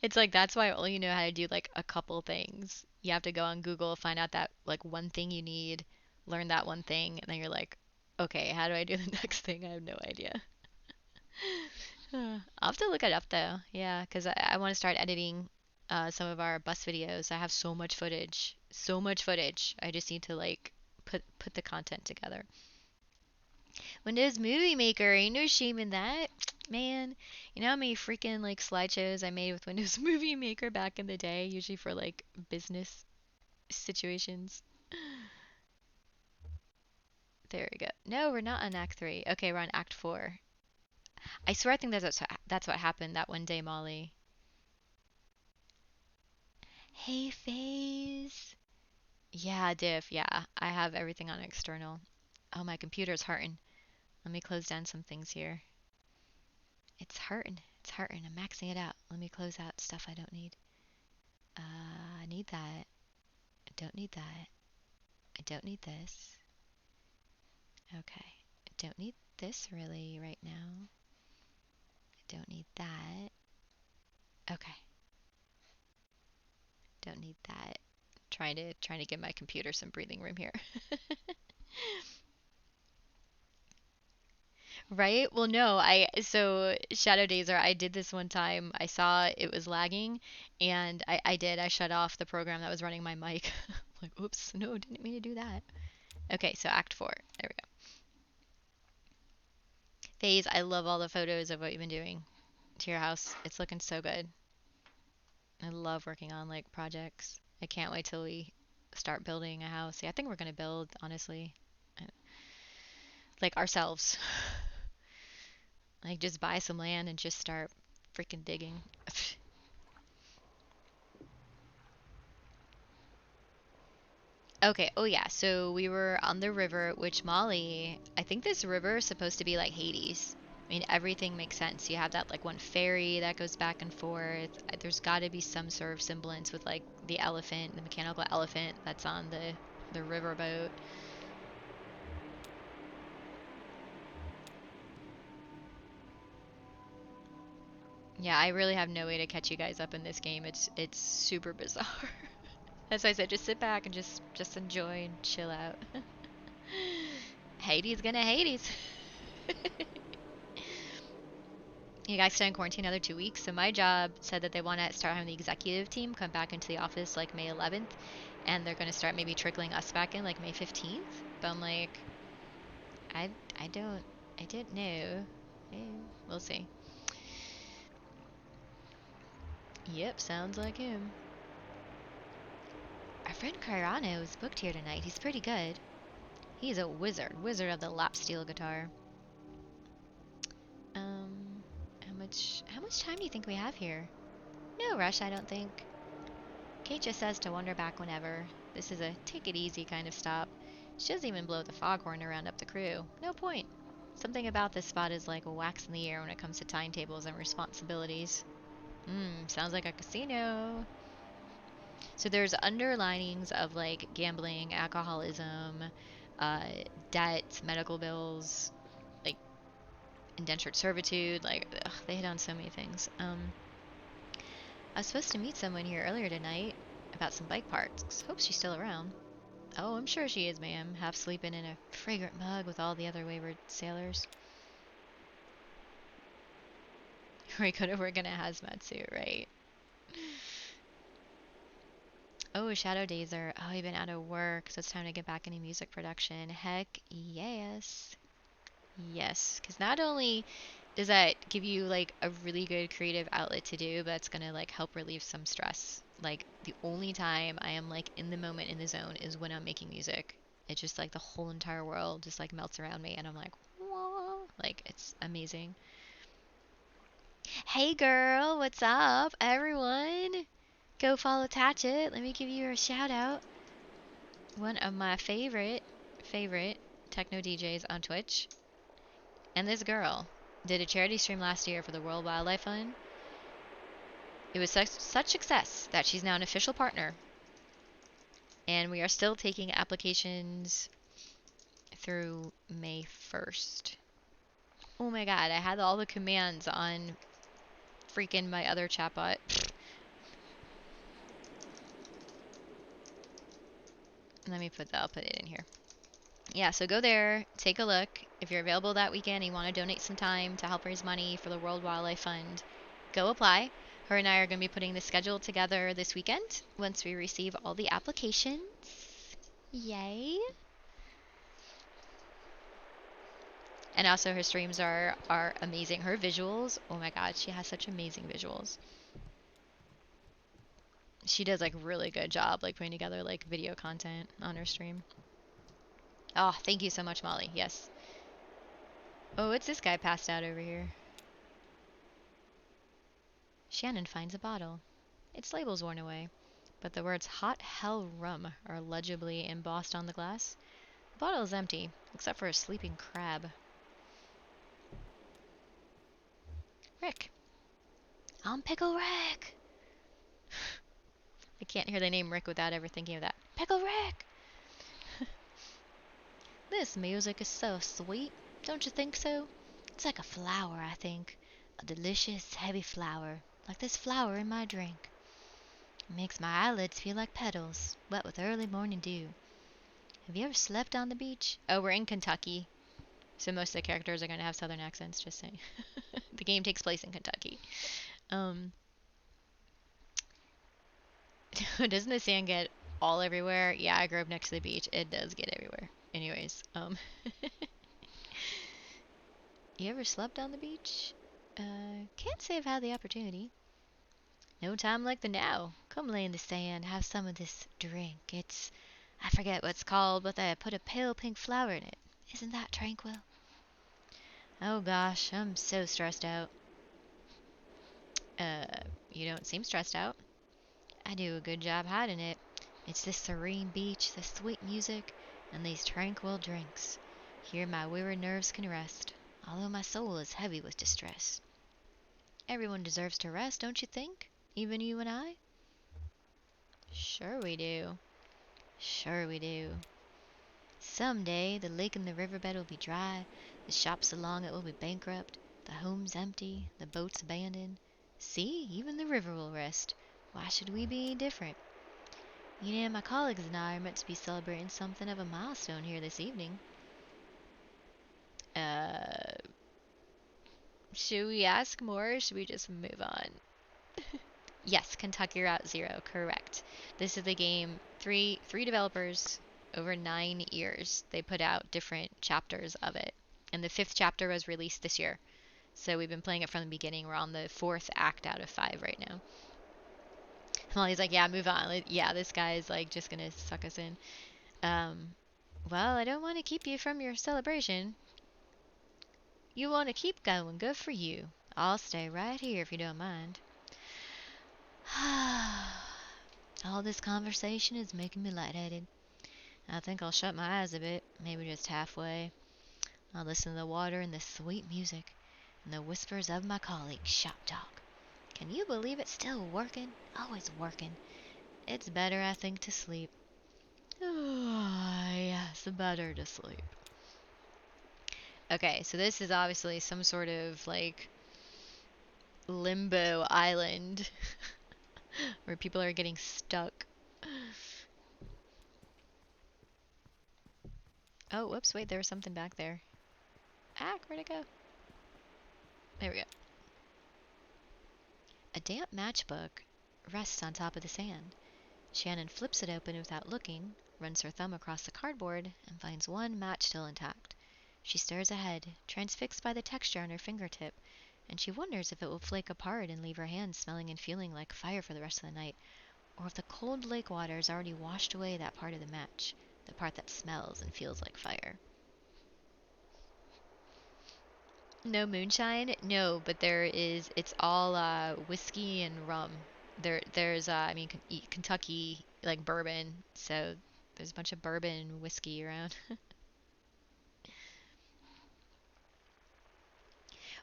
It's like that's why I only know how to do like a couple things. You have to go on Google, find out that like one thing you need, learn that one thing, and then you're like, okay, how do I do the next thing? I have no idea. I'll have to look it up though. Yeah, because I want to start editing some of our bus videos. I have so much footage. So much footage. I just need to like put the content together. Windows Movie Maker, ain't no shame in that. Man, you know how many freaking like slideshows I made with Windows Movie Maker back in the day, usually for like business situations. There we go. No, we're not on Act 3. Okay, we're on Act 4. I swear I think that's what happened that one day, Molly. Hey, FaZe. Yeah, Diff, yeah. I have everything on external. Oh, my computer's hurting. Let me close down some things here. It's hurting. It's hurting. I'm maxing it out. Let me close out stuff I don't need. I need that. I don't need that. I don't need this. Okay. I don't need this really right now. I don't need that. Okay. Don't need that. Trying to give my computer some breathing room here. Right? Well, no, so Shadow Dazer, I did this one time. I saw it was lagging, and I shut off the program that was running my mic. Like, oops, no, didn't mean to do that. Okay, so Act 4. There we go. FaZe, I love all the photos of what you've been doing to your house. It's looking so good. I love working on like projects. I can't wait till we start building a house. Yeah, I think we're gonna build, honestly. Like ourselves. Like just buy some land and just start freaking digging. Okay, oh yeah, so we were on the river, which Molly, I think this river is supposed to be like Hades. I mean, everything makes sense. You have that like one ferry that goes back and forth. There's got to be some sort of semblance with like the elephant, the mechanical elephant that's on the riverboat. Yeah, I really have no way to catch you guys up in this game. It's super bizarre. That's why I said just sit back and just enjoy and chill out. Hades gonna Hades. You guys stay in quarantine another 2 weeks. So my job said that they want to start having the executive team come back into the office like May 11th, and they're going to start maybe trickling us back in like May 15th. But I'm like, I didn't know. We'll see. Yep, sounds like him. Our friend Cairano is booked here tonight. He's pretty good. He's a wizard of the lap steel guitar. How much time do you think we have here? No rush, I don't think. Kate just says to wander back whenever. This is a take it easy kind of stop. She doesn't even blow the foghorn to round up the crew. No point. Something about this spot is like a wax in the air when it comes to timetables and responsibilities. Sounds like a casino. So there's underlinings of like gambling, alcoholism, debt, medical bills, like indentured servitude. Like ugh, they hit on so many things. I was supposed to meet someone here earlier tonight. about some bike parts. Hope she's still around. Oh, I'm sure she is, ma'am. Half sleeping in a fragrant mug with all the other wayward sailors. We could have worked in a hazmat suit, right? Oh, Shadow Dazer. Oh, you've been out of work, so it's time to get back into music production. Heck yes. Yes, because not only does that give you like a really good creative outlet to do, but it's gonna like help relieve some stress. Like the only time I am like in the moment in the zone is when I'm making music. It's just like the whole entire world just like melts around me and I'm like, whoa, like it's amazing. Hey girl, what's up everyone? Go follow Tatchet. Let me give you a shout out. One of my favorite techno DJs on Twitch. And this girl did a charity stream last year for the World Wildlife Fund. It was such success that she's now an official partner. And we are still taking applications through May 1st. Oh my god, I had all the commands on freaking my other chatbot. Let me I'll put it in here. Yeah, so go there, take a look. If you're available that weekend and you want to donate some time to help raise money for the World Wildlife Fund, go apply. Her and I are going to be putting the schedule together this weekend once we receive all the applications. Yay! And also her streams are amazing. Her visuals, oh my god, she has such amazing visuals. She does like really good job like putting together like video content on her stream. Oh, thank you so much, Molly. Yes. Oh, what's this guy passed out over here? Shannon finds a bottle. Its label's worn away, but the words Hot Hell Rum are legibly embossed on the glass. The bottle is empty, except for a sleeping crab. Rick. I'm Pickle Rick! I can't hear the name Rick without ever thinking of that. Pickle Rick! This music is so sweet, don't you think so? It's like a flower, I think. A delicious, heavy flower, like this flower in my drink. It makes my eyelids feel like petals, wet with early morning dew. Have you ever slept on the beach? Oh, we're in Kentucky, so most of the characters are going to have southern accents, just saying. The game takes place in Kentucky. Doesn't the sand get all everywhere? Yeah, I grew up next to the beach. It does get everywhere. Anyways, you ever slept on the beach? Can't say I've had the opportunity. No time like the now. Come lay in the sand, have some of this drink. I forget what it's called, but they put a pale pink flower in it. Isn't that tranquil? Oh gosh, I'm so stressed out. You don't seem stressed out. I do a good job hiding it. It's this serene beach, the sweet music, and these tranquil drinks. Here my weary nerves can rest, although my soul is heavy with distress. Everyone deserves to rest, don't you think? Even you and I? Sure we do. Sure we do. Someday the lake and the riverbed will be dry, the shops along it will be bankrupt, the homes empty, the boats abandoned. See, even the river will rest. Why should we be any different? You know, my colleagues and I are meant to be celebrating something of a milestone here this evening. Should we ask more or should we just move on? Yes, Kentucky Route Zero, correct. This is the game, three developers over 9 years. They put out different chapters of it. And the 5th chapter was released this year. So we've been playing it from the beginning. We're on the 4th act out of 5 right now. Molly's like, yeah, move on. Yeah, this guy is like just gonna suck us in. Well, I don't want to keep you from your celebration. You want to keep going, good for you. I'll stay right here if you don't mind. All this conversation is making me lightheaded. I think I'll shut my eyes a bit, maybe just halfway. I'll listen to the water and the sweet music, and the whispers of my colleagues' shop talk. Can you believe it's still working? Always working. It's better, I think, to sleep. Yes, better to sleep. Okay, so this is obviously some sort of, like, limbo island where people are getting stuck. Oh, whoops, wait, there was something back there. Ah, where'd it go? There we go. A damp matchbook rests on top of the sand. Shannon flips it open without looking, runs her thumb across the cardboard, and finds one match still intact. She stares ahead, transfixed by the texture on her fingertip, and she wonders if it will flake apart and leave her hand smelling and feeling like fire for the rest of the night, or if the cold lake water has already washed away that part of the match, the part that smells and feels like fire. No moonshine? No, but it's all whiskey and rum. There's Kentucky, like bourbon, so there's a bunch of bourbon and whiskey around.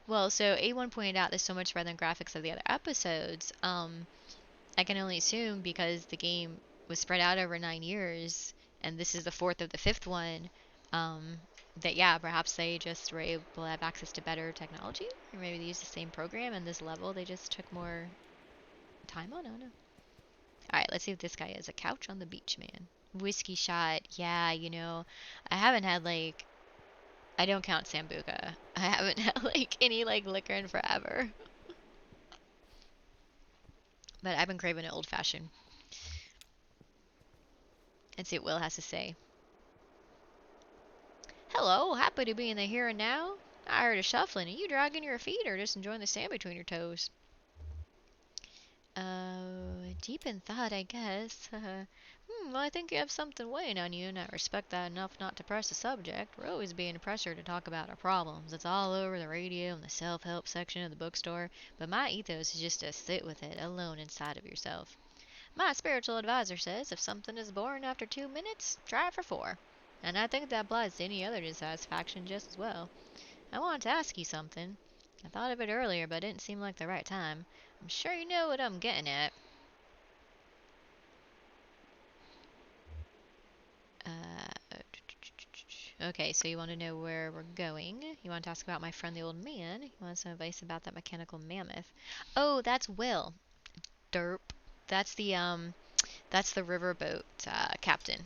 Well, so A1 pointed out there's so much rather than graphics of the other episodes. I can only assume because the game was spread out over 9 years, and this is the fourth of the fifth one, that yeah, perhaps they just were able to have access to better technology, or maybe they used the same program and this level they just took more time on. I don't know. All right, let's see if this guy is. A couch on the beach, man. Whiskey shot. Yeah, I haven't had I don't count Sambuca. I haven't had any liquor in forever. But I've been craving an old fashioned. Let's see what Will has to say. Hello, happy to be in the here and now. I heard a shuffling. Are you dragging your feet or just enjoying the sand between your toes? Deep in thought, I guess. Well, I think you have something weighing on you, and I respect that enough not to press the subject. We're always being pressured to talk about our problems. It's all over the radio and the self-help section of the bookstore, but my ethos is just to sit with it, alone inside of yourself. My spiritual advisor says if something is boring after 2 minutes, try it for 4. And I think that applies to any other dissatisfaction just as well. I wanted to ask you something. I thought of it earlier, but it didn't seem like the right time. I'm sure you know what I'm getting at. Okay, so you want to know where we're going. You want to ask about my friend the old man. You want some advice about that mechanical mammoth. Oh, that's Will. Derp. That's the riverboat captain.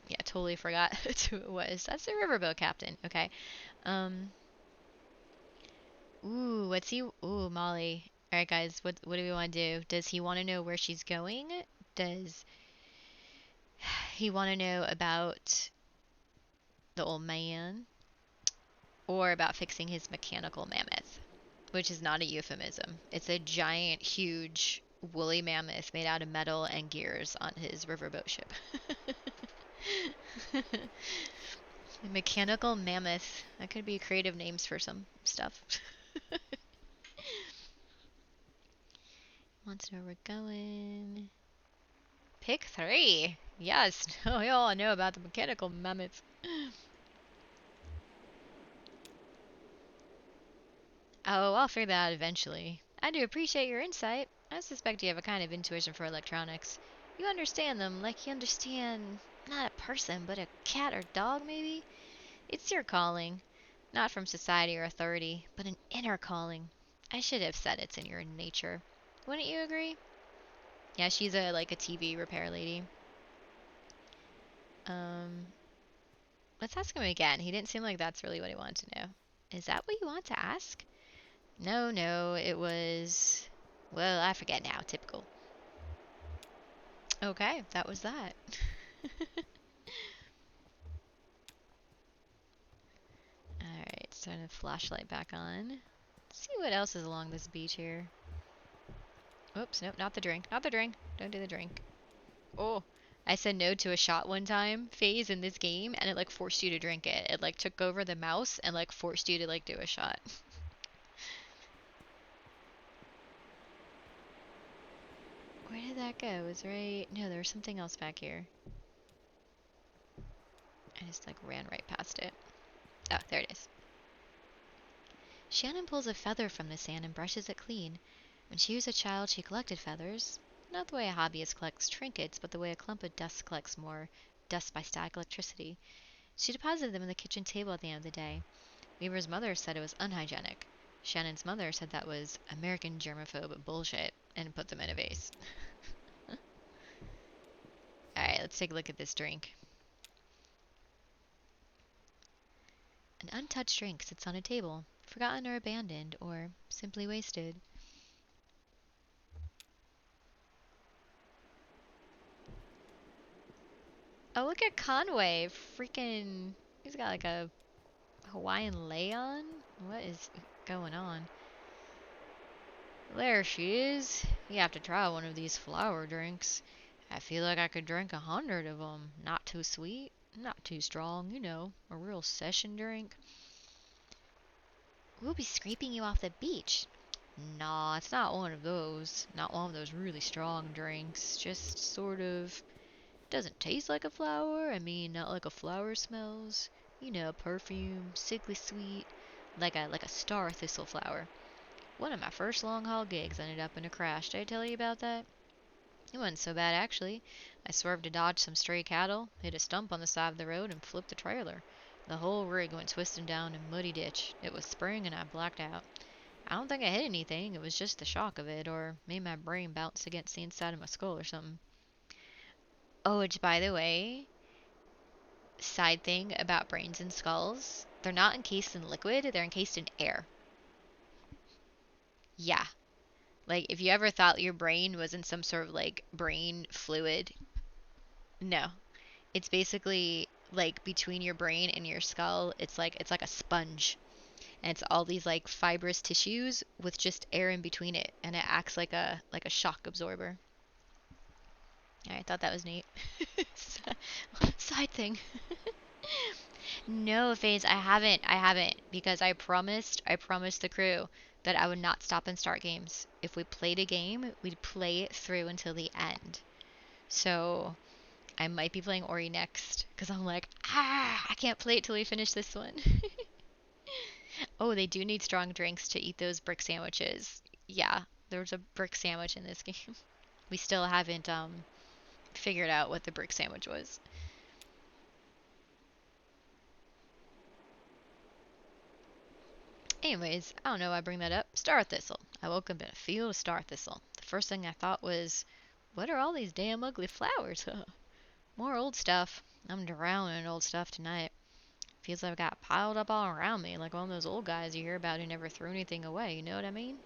Yeah, totally forgot who it was. That's the riverboat captain. Okay. Ooh, what's he? Ooh, Molly. All right, guys. What do we want to do? Does he want to know where she's going? Does he want to know about the old man, or about fixing his mechanical mammoth? Which is not a euphemism. It's a giant, huge, woolly mammoth made out of metal and gears on his riverboat ship. Mechanical mammoth. That could be creative names for some stuff. Wants to know where we're going. Pick 3. Yes, we all know about the mechanical mammoth. Oh, I'll figure that out eventually. I do appreciate your insight. I suspect you have a kind of intuition for electronics. You understand them like you understand not a person, but a cat or dog, maybe? It's your calling. Not from society or authority, but an inner calling. I should have said it's in your nature. Wouldn't you agree? Yeah, she's a TV repair lady. Let's ask him again. He didn't seem like that's really what he wanted to know. Is that what you want to ask? No, it was... Well, I forget now. Typical. Okay, that was that. Alright, let's turn the flashlight back on. Let's see what else is along this beach here. Oops, nope, not the drink. Not the drink. Don't do the drink. Oh, I said no to a shot one time, phase in this game, and it forced you to drink it. It took over the mouse and forced you to do a shot. Where did that go? It was right... No, there was something else back here. I just ran right past it. Oh, there it is. Shannon pulls a feather from the sand and brushes it clean. When she was a child, she collected feathers. Not the way a hobbyist collects trinkets, but the way a clump of dust collects more dust by static electricity. She deposited them on the kitchen table at the end of the day. Weaver's mother said it was unhygienic. Shannon's mother said that was American germaphobe bullshit and put them in a vase. let's take a look at this drink. An untouched drink sits on a table, forgotten or abandoned, or simply wasted. Oh, look at Conway. Freaking... He's got like a Hawaiian lei on? What is going on? There she is. You have to try one of these flower drinks. I feel like I could drink 100 of them. Not too sweet, not too strong, you know, a real session drink. We'll be scraping you off the beach. Nah, it's not one of those. Not one of those really strong drinks. Just sort of... Doesn't taste like a flower. I mean, not like a flower smells. You know, perfume, sickly sweet, like a star thistle flower. One of my first long haul gigs ended up in a crash. Did I tell you about that? It wasn't so bad, actually. I swerved to dodge some stray cattle, hit a stump on the side of the road, and flipped the trailer. The whole rig went twisting down a muddy ditch. It was spring, and I blacked out. I don't think I hit anything. It was just the shock of it, or made my brain bounce against the inside of my skull or something. Oh, which, by the way, side thing about brains and skulls, they're not encased in liquid, they're encased in air. Yeah. Like, if you ever thought your brain was in some sort of, like, brain fluid, no. It's basically, like, between your brain and your skull, it's like a sponge. And it's all these, like, fibrous tissues with just air in between it. And it acts like a shock absorber. I thought that was neat. Side thing. No, FaZe, I haven't. Because I promised the crew that I would not stop and start games. If we played a game, we'd play it through until the end. So, I might be playing Ori next. Because I'm like, I can't play it till we finish this one. Oh, they do need strong drinks to eat those brick sandwiches. Yeah, there's a brick sandwich in this game. We still haven't, figured out what the brick sandwich was. Anyways, I don't know why I bring that up. Star thistle. I woke up in a field of star thistle. The first thing I thought was, what are all these damn ugly flowers? More old stuff. I'm drowning in old stuff tonight. Feels like I've got piled up all around me, like one of those old guys you hear about who never threw anything away, you know what I mean?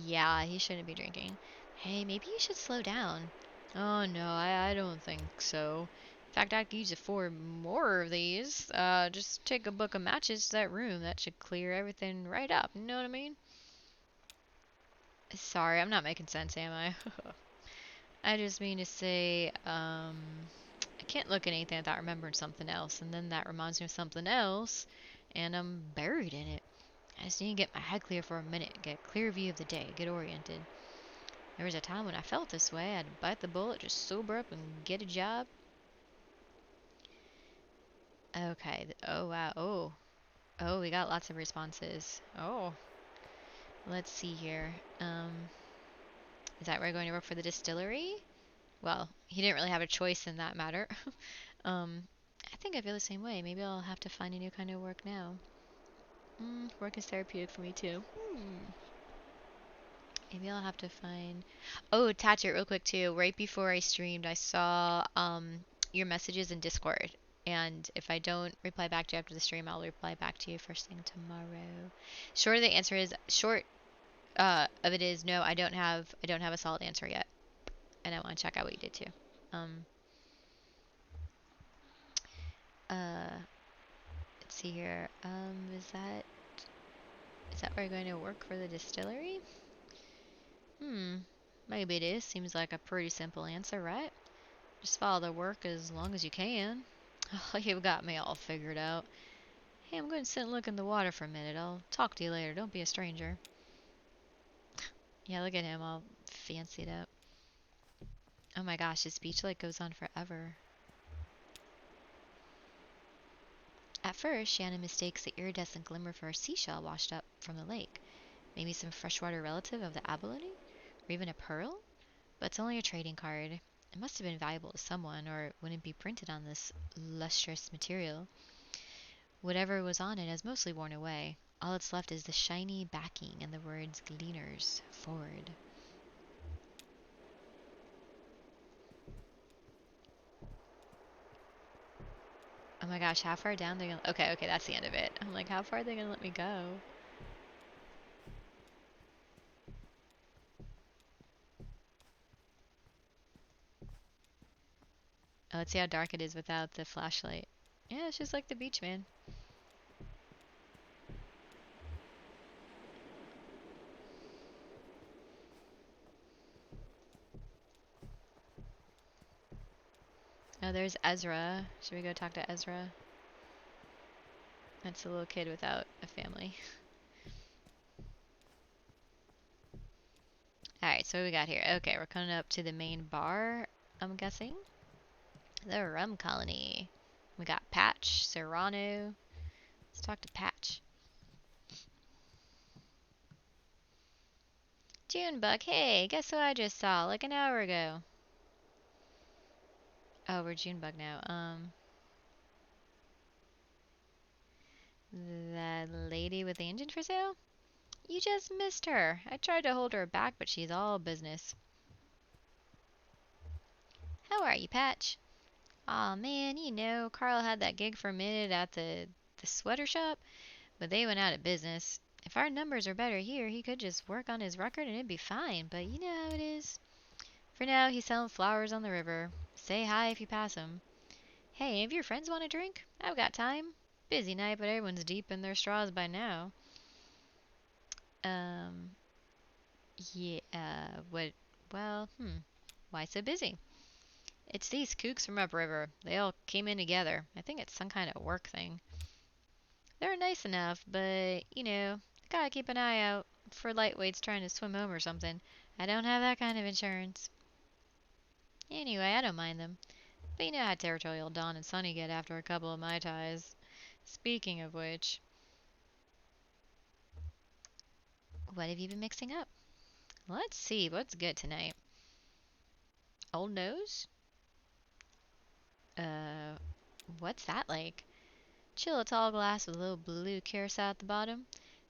Yeah, he shouldn't be drinking. Hey, maybe you should slow down. Oh no, I don't think so. In fact, I could use it for more of these. Just take a book of matches to that room. That should clear everything right up, you know what I mean? Sorry, I'm not making sense, am I? I just mean to say, I can't look at anything without remembering something else, and then that reminds me of something else, and I'm buried in it. I just need to get my head clear for a minute, get a clear view of the day, get oriented. There was a time when I felt this way. I had to bite the bullet, just sober up and get a job. Okay. Oh, wow. Oh, we got lots of responses. Oh. Let's see here. Is that where we're going to work for the distillery? Well, he didn't really have a choice in that matter. I think I feel the same way. Maybe I'll have to find a new kind of work now. Work is therapeutic for me too. Maybe I'll have to find... Oh, attach it real quick too. Right before I streamed, I saw your messages in Discord. And if I don't reply back to you after the stream, I'll reply back to you first thing tomorrow. Short of the answer is of it is no, I don't have a solid answer yet. And I want to check out what you did too. Let's see here. Is that where you're going to work for the distillery? Maybe it is. Seems like a pretty simple answer, right? Just follow the work as long as you can. Oh, you've got me all figured out. Hey, I'm going to sit and look in the water for a minute. I'll talk to you later. Don't be a stranger. Yeah, look at him all fancied up. Oh my gosh, his speech like goes on forever. At first, Shannon mistakes the iridescent glimmer for a seashell washed up from the lake. Maybe some freshwater relative of the abalone? Or even a pearl? But it's only a trading card. It must have been valuable to someone, or it wouldn't be printed on this lustrous material. Whatever was on it has mostly worn away. All that's left is the shiny backing and the words Gleaners Forward. Oh my gosh, how far down they gonna... Okay, that's the end of it. I'm like, how far are they gonna let me go? Oh, let's see how dark it is without the flashlight. Yeah, it's just like the beach, man. Oh, there's Ezra. Should we go talk to Ezra? That's a little kid without a family. Alright, so what we got here? Okay, we're coming up to the main bar, I'm guessing. The rum colony. We got Patch, Serrano. Let's talk to Patch. Junebug, hey, guess what I just saw like an hour ago? Oh, we're Junebug now. The lady with the engine for sale? You just missed her. I tried to hold her back, but she's all business. How are you, Patch? Aw, man, you know, Carl had that gig for a minute at the sweater shop, but they went out of business. If our numbers are better here, he could just work on his record and it'd be fine, but you know how it is. For now, he's selling flowers on the river. Say hi if you pass him. Hey, any of your friends want a drink? I've got time. Busy night, but everyone's deep in their straws by now. Yeah, what, well, why so busy? It's these kooks from upriver. They all came in together. I think it's some kind of work thing. They're nice enough, but, you know, gotta keep an eye out for lightweights trying to swim home or something. I don't have that kind of insurance. Anyway, I don't mind them. But you know how territorial Don and Sonny get after a couple of Mai Tais. Speaking of which, what have you been mixing up? Let's see, what's good tonight? Old Nose? What's that like? Chill a tall glass with a little blue curacao at the bottom.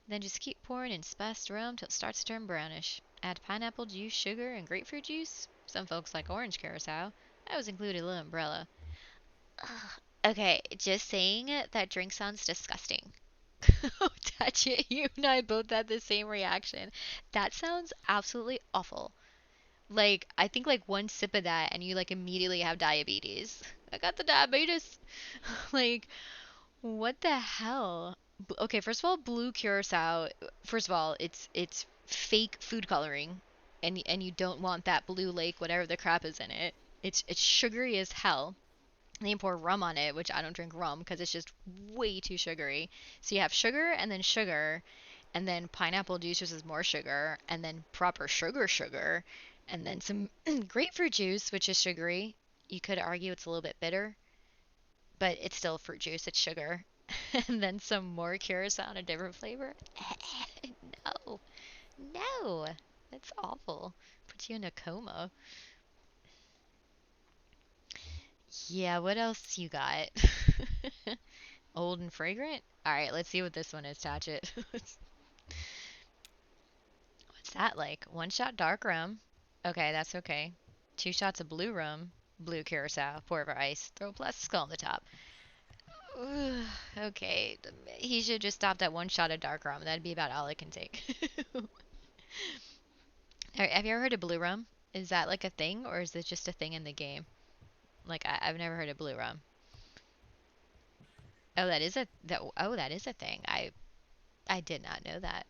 Then just keep pouring in spiced rum till it starts to turn brownish. Add pineapple juice, sugar, and grapefruit juice. Some folks like orange curacao. I always include a little umbrella. Ugh. Okay, just saying it, that drink sounds disgusting. Touch it. You and I both had the same reaction. That sounds absolutely awful. Like, I think like one sip of that and you like immediately have diabetes. I got the diabetes. Like, what the hell? Okay, first of all, blue curacao. First of all, it's fake food coloring, and you don't want that blue lake, whatever the crap is in it. It's sugary as hell. And you pour rum on it, which I don't drink rum because it's just way too sugary. So you have sugar, and then pineapple juice, which is more sugar, and then proper sugar, and then some grapefruit juice, which is sugary. You could argue it's a little bit bitter, but it's still fruit juice, it's sugar. And then some more curacao and a different flavor. No, no, that's awful. Puts you in a coma. Yeah, what else you got? Old and fragrant? Alright, let's see what this one is, Tatchet. What's that like? One shot dark rum. Okay, that's okay. 2 shots of blue rum. Blue curacao. Pour over ice. Throw a plastic skull on the top. Okay, he should just stop at 1 shot of dark rum. That'd be about all I can take. Alright, have you ever heard of blue rum? Is that like a thing, or is it just a thing in the game? Like, I've never heard of blue rum. Oh, that is a thing. I did not know that.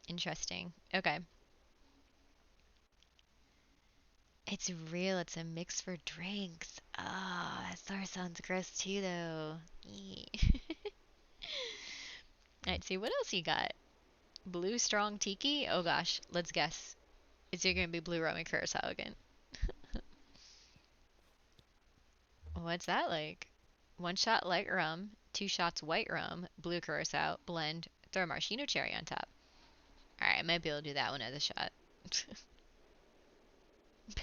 Interesting. Okay. It's real. It's a mix for drinks. Oh, that sort of sounds gross too, though. Alright, see what else you got? Blue strong tiki? Oh gosh, let's guess. Is it gonna be blue rum and curacao again? What's that like? 1 shot light rum, 2 shots white rum, blue curacao, blend, throw a maraschino cherry on top. Alright, I might be able to do that one as a shot.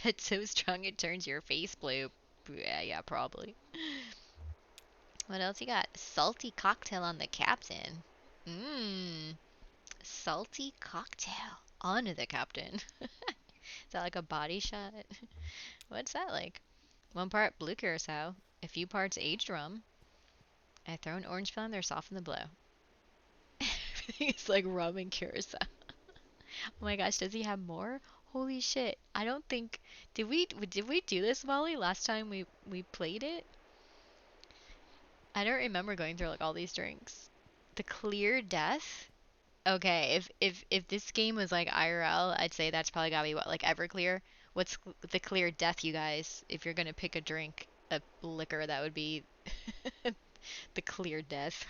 Bet so strong it turns your face blue. Yeah, probably. What else you got? Salty cocktail on the captain. Mmm. Salty cocktail on the captain. Is that like a body shot? What's that like? 1 part blue curacao, a few parts aged rum. I throw an orange peel in there, soften the blow. Everything is like rum and curacao. Oh my gosh, does he have more? Holy shit. I don't think did we do this, Molly, last time we played it? I don't remember going through like all these drinks. The clear death? Okay, if this game was like IRL, I'd say that's probably gotta be what, like Everclear? What's the clear death, you guys? If you're gonna pick a drink, a liquor, that would be the clear death.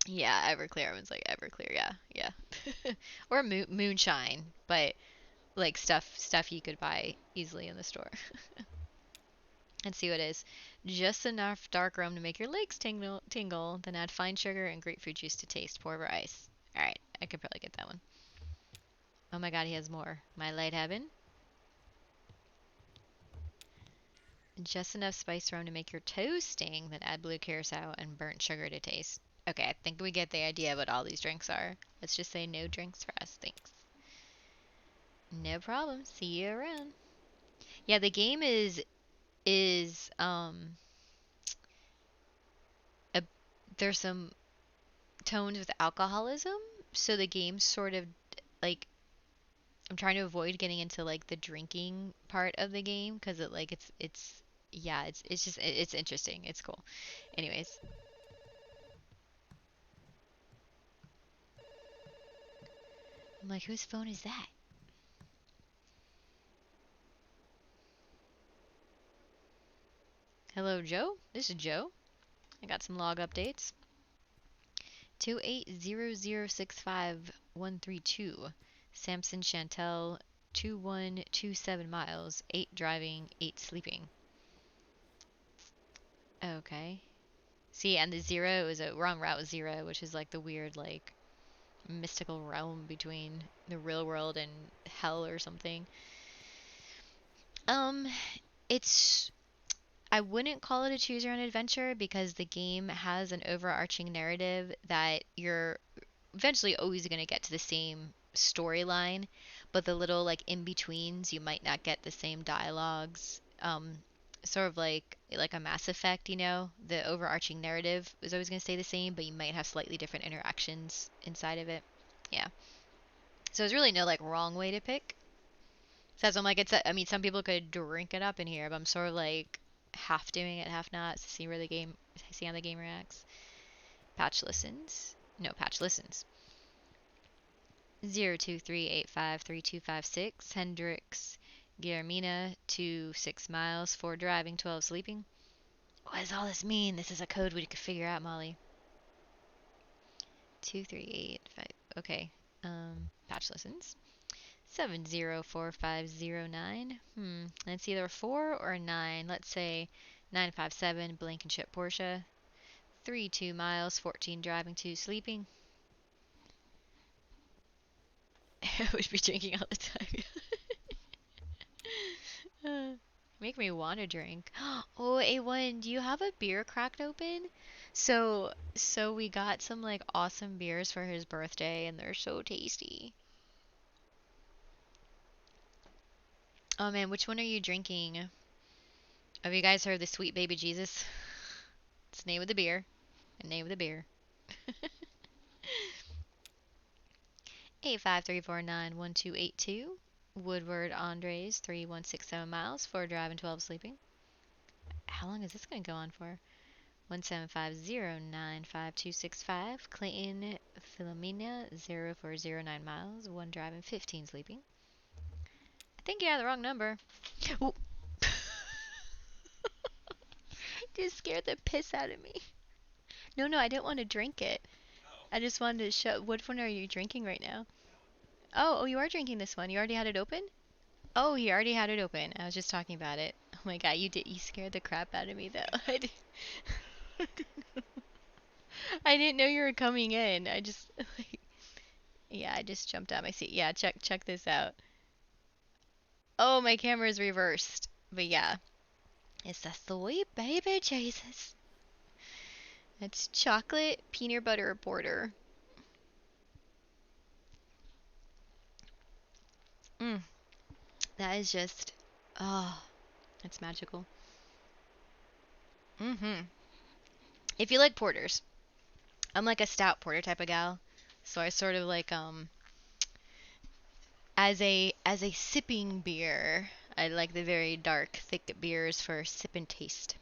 Yeah, Everclear. Everyone's like Everclear. Yeah, yeah. Or moonshine, but like stuff you could buy easily in the store. Let's see what it is. Just enough dark rum to make your legs tingle. Then add fine sugar and grapefruit juice to taste. Pour over ice. All right, I could probably get that one. Oh my god, he has more. My light heaven. Just enough spice rum to make your toes sting. Then add blue curacao and burnt sugar to taste. Okay, I think we get the idea of what all these drinks are. Let's just say no drinks for us. Thanks. No problem. See you around. Yeah, the game is a, there's some tones with alcoholism, so the game's sort of like I'm trying to avoid getting into like the drinking part of the game because it's yeah, it's just it's interesting. It's cool. Anyways, I'm like, whose phone is that? Hello, Joe. This is Joe. I got some log updates. 280065132. Samson Chantel 2127 miles, 8 driving, 8 sleeping. Okay. See, and the 0 is we're on Route 0, which is like the weird, like, mystical realm between the real world and hell or something. Um, it's I wouldn't call it a choose your own adventure because the game has an overarching narrative that you're eventually always going to get to the same storyline, but the little like in betweens you might not get the same dialogues. Sort of like a Mass Effect, you know, the overarching narrative is always going to stay the same, but you might have slightly different interactions inside of it. Yeah. So there's really no like wrong way to pick. So I'm like, I mean, some people could drink it up in here, but I'm sort of like half doing it, half not, to see where see how the game reacts. Patch listens. No, patch listens. 023853256 Hendrix Guillermina 26 miles, 4 driving, 12 sleeping. What does all this mean? This is a code we could figure out, Molly. 2385. Okay. Patch listens. 704509. That's either 4 or 9. Let's say 957 Blankenship Porsche. 32 miles, 14 driving, 2 sleeping. I would be drinking all the time. Make me want to drink. Oh, A1, do you have a beer cracked open? So we got some like awesome beers for his birthday and they're so tasty. Oh man, which one are you drinking? Have you guys heard the Sweet Baby Jesus? It's the name of the beer. The name of the beer. 853491282. Woodward Andres 3167 miles, 4 driving, 12 sleeping. How long is this going to go on for? 175095265. Clayton Philomena 0409 miles, 1 driving, 15 sleeping. I think you have the wrong number. Ooh. Just scared the piss out of me. No, I didn't want to drink it. I just wanted to show. What one are you drinking right now? Oh, you are drinking this one. You already had it open? Oh, you already had it open. I was just talking about it. Oh my god, you scared the crap out of me though. I didn't know you were coming in. I just like, yeah, I just jumped out my seat. Yeah, check this out. Oh, my camera is reversed. But yeah. It's a sweet baby Jesus. It's chocolate peanut butter porter. That is just, oh, that's magical. Mm-hmm. If you like porters, I'm like a stout porter type of gal. So I sort of like, as a sipping beer, I like the very dark, thick beers for sip and taste.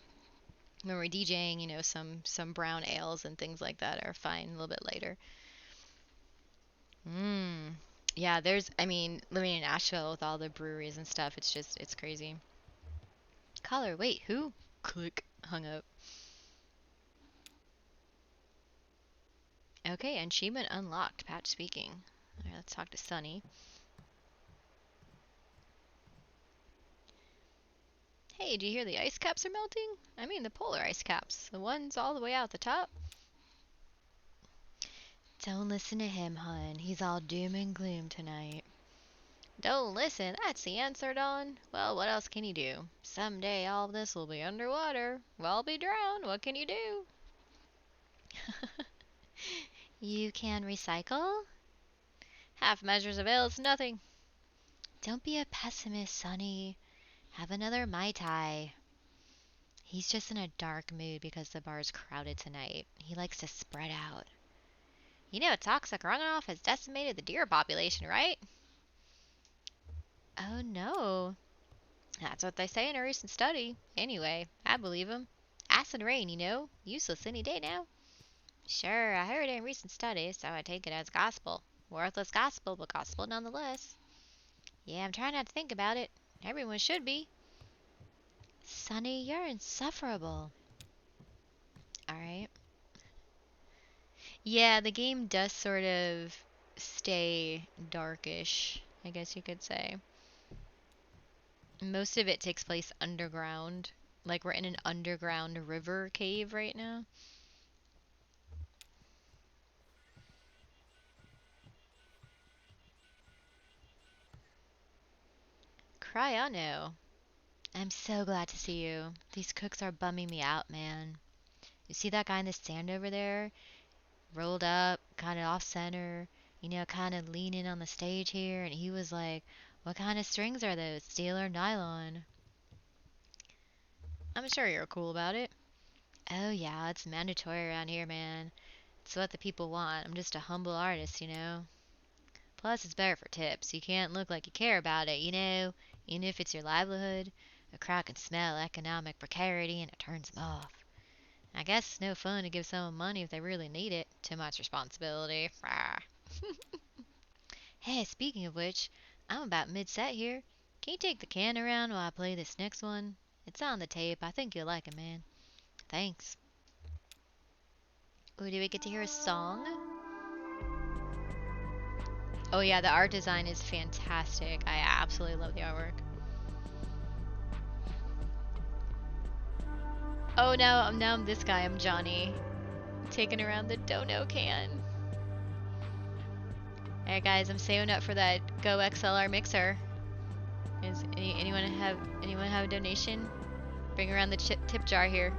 When we're DJing, you know, some brown ales and things like that are fine, a little bit lighter. Yeah, I mean, living in Nashville with all the breweries and stuff, it's crazy. Caller, wait, who? Click, hung up. Okay, achievement unlocked, Patch speaking. Alright, let's talk to Sunny. Hey, do you hear the ice caps are melting? I mean the polar ice caps, the ones all the way out the top. Don't listen to him, hun. He's all doom and gloom tonight. Don't listen, that's the answer, Dawn. Well, what else can you do? Someday all of this will be underwater. We'll be drowned. What can you do? You can recycle? Half measures of ale is nothing. Don't be a pessimist, Sonny. Have another Mai Tai. He's just in a dark mood because the bar's crowded tonight. He likes to spread out. You know, toxic runoff has decimated the deer population, right? Oh no. That's what they say in a recent study. Anyway, I believe him. Acid rain, you know. Useless any day now. Sure, I heard it in a recent study, so I take it as gospel. Worthless gospel, but gospel nonetheless. Yeah, I'm trying not to think about it. Everyone should be. Sonny, you're insufferable. Alright. Yeah, the game does sort of stay darkish, I guess you could say. Most of it takes place underground. Like we're in an underground river cave right now. Cryano. I'm so glad to see you. These cooks are bumming me out, man. You see that guy in the stand over there? Rolled up, kind of off center, you know, kind of leaning on the stage here, and he was like, what kind of strings are those, steel or nylon? I'm sure you're cool about it. Oh yeah, it's mandatory around here, man. It's what the people want. I'm just a humble artist, you know. Plus, it's better for tips. You can't look like you care about it, you know, even if it's your livelihood. A crowd can smell economic precarity and it turns them off. I guess it's no fun to give someone money if they really need it. Too much responsibility. Hey, speaking of which, I'm about mid-set here. Can you take the can around while I play this next one? It's on the tape. I think you'll like it, man. Thanks. Ooh, do we get to hear a song? Oh yeah, the art design is fantastic. I absolutely love the artwork. Oh no, now I'm this guy. I'm Johnny. Taking around the dono can. Alright guys, I'm saving up for that Go XLR mixer. Is anyone have a donation? Bring around the tip jar here.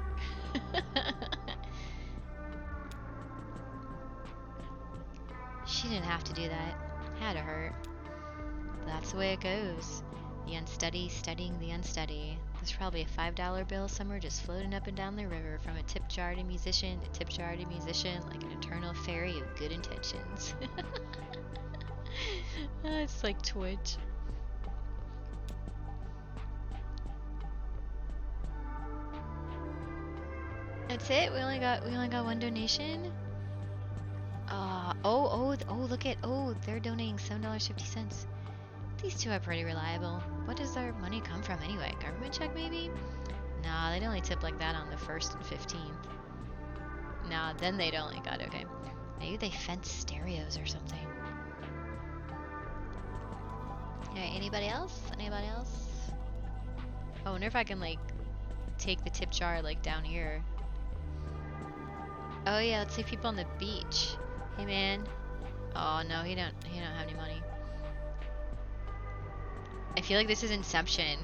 She didn't have to do that. Had to hurt. But that's the way it goes. The unsteady studying the unsteady. There's probably a $5 bill somewhere just floating up and down the river from a tip jar to musician to tip jar to musician, like an eternal ferry of good intentions. It's like Twitch. That's it? We only got one donation? They're donating $7.50. These two are pretty reliable. What does their money come from anyway? Government check maybe? Nah, they'd only tip like that on the 1st and 15th. Nah, then they'd only got, okay. Maybe they fence stereos or something. Alright, anybody else? Anybody else? Oh, I wonder if I can like take the tip jar like down here. Oh yeah, let's see people on the beach. Hey man. Oh no, he don't have any money. I feel like this is Inception.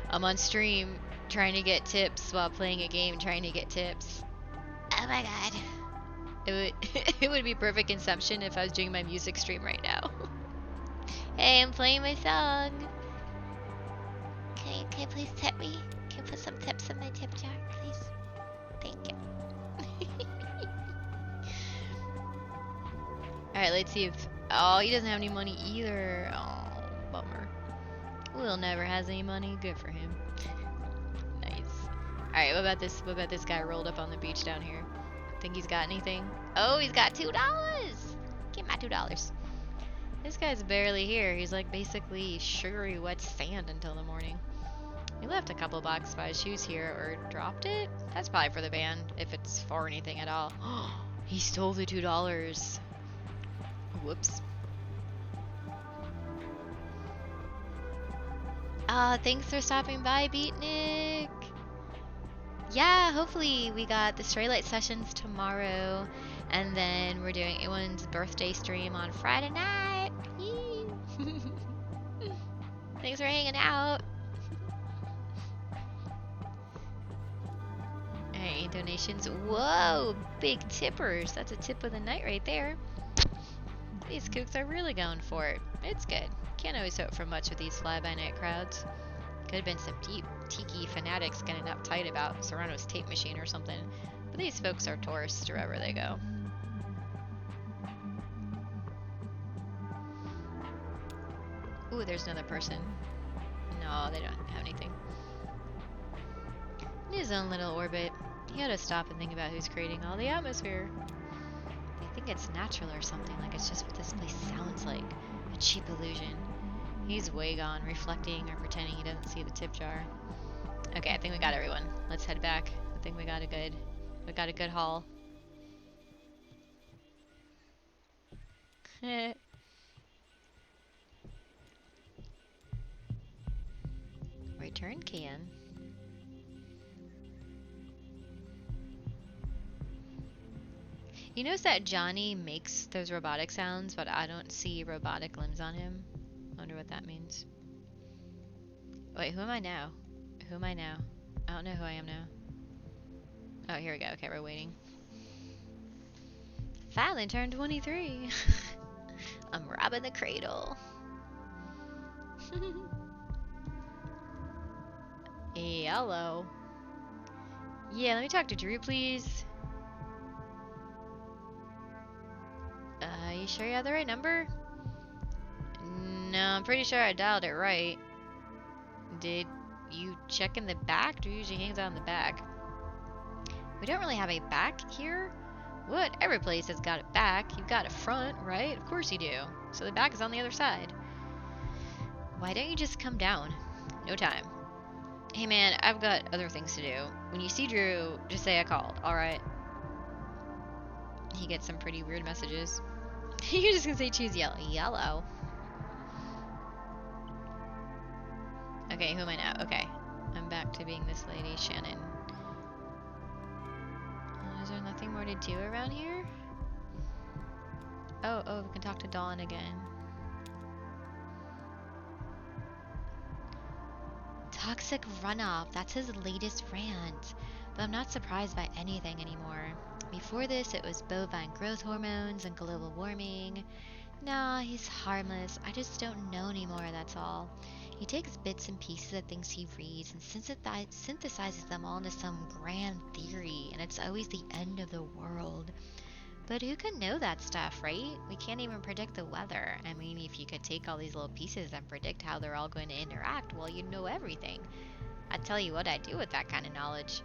I'm on stream trying to get tips while playing a game trying to get tips. Oh my god. It would be perfect Inception if I was doing my music stream right now. Hey, I'm playing my song. Can you please tip me? Can put some tips in my tip jar, please? Thank you. Alright, let's see if... Oh, he doesn't have any money either. Oh, bummer. Will never has any money. Good for him. Nice. Alright, what about this guy rolled up on the beach down here? Think he's got anything? Oh, he's got $2! Get my $2. This guy's barely here. He's like basically sugary wet sand until the morning. He left a couple boxes by his shoes here, or dropped it? That's probably for the band, if it's for anything at all. He stole the $2. Whoops. Thanks for stopping by, Beatnik. Yeah, hopefully we got the Straylight sessions tomorrow, and then we're doing A1's birthday stream on Friday night. Yee. Thanks for hanging out. Alright, donations. Whoa, big tippers. That's a tip of the night right there. These kooks are really going for it. It's good. Can't always hope for much with these fly-by-night crowds. Could have been some deep tiki fanatics getting uptight about Serrano's tape machine or something, but these folks are tourists wherever they go. Ooh, there's another person. No, they don't have anything. In his own little orbit, he had to stop and think about who's creating all the atmosphere. They think it's natural or something, like it's just what this place sounds like. A cheap illusion. He's way gone, reflecting or pretending he doesn't see the tip jar. Okay, I think we got everyone. Let's head back. I think we got a good haul. Return can. You notice that Johnny makes those robotic sounds, but I don't see robotic limbs on him. Wonder what that means. Wait, who am I now? Who am I now? I don't know who I am now. Oh, here we go. Okay, we're waiting. Finally turned 23. I'm robbing the cradle. Hello. Yeah, let me talk to Drew, please. You sure you have the right number? No, I'm pretty sure I dialed it right. Did you check in the back? Drew usually hangs out in the back. We don't really have a back here. What? Every place has got a back. You've got a front, right? Of course you do. So the back is on the other side. Why don't you just come down? No time. Hey man, I've got other things to do. When you see Drew, just say I called, alright? He gets some pretty weird messages. You're just gonna say choose yellow. Yellow. Okay, who am I now? Okay. I'm back to being this lady, Shannon. Is there nothing more to do around here? Oh, we can talk to Dawn again. Toxic runoff. That's his latest rant. But I'm not surprised by anything anymore. Before this, it was bovine growth hormones and global warming. Nah, he's harmless. I just don't know anymore, that's all. He takes bits and pieces of things he reads and synthesizes them all into some grand theory, and it's always the end of the world. But who can know that stuff, right? We can't even predict the weather. I mean, if you could take all these little pieces and predict how they're all going to interact, well, you'd know everything. I'd tell you what I'd do with that kind of knowledge.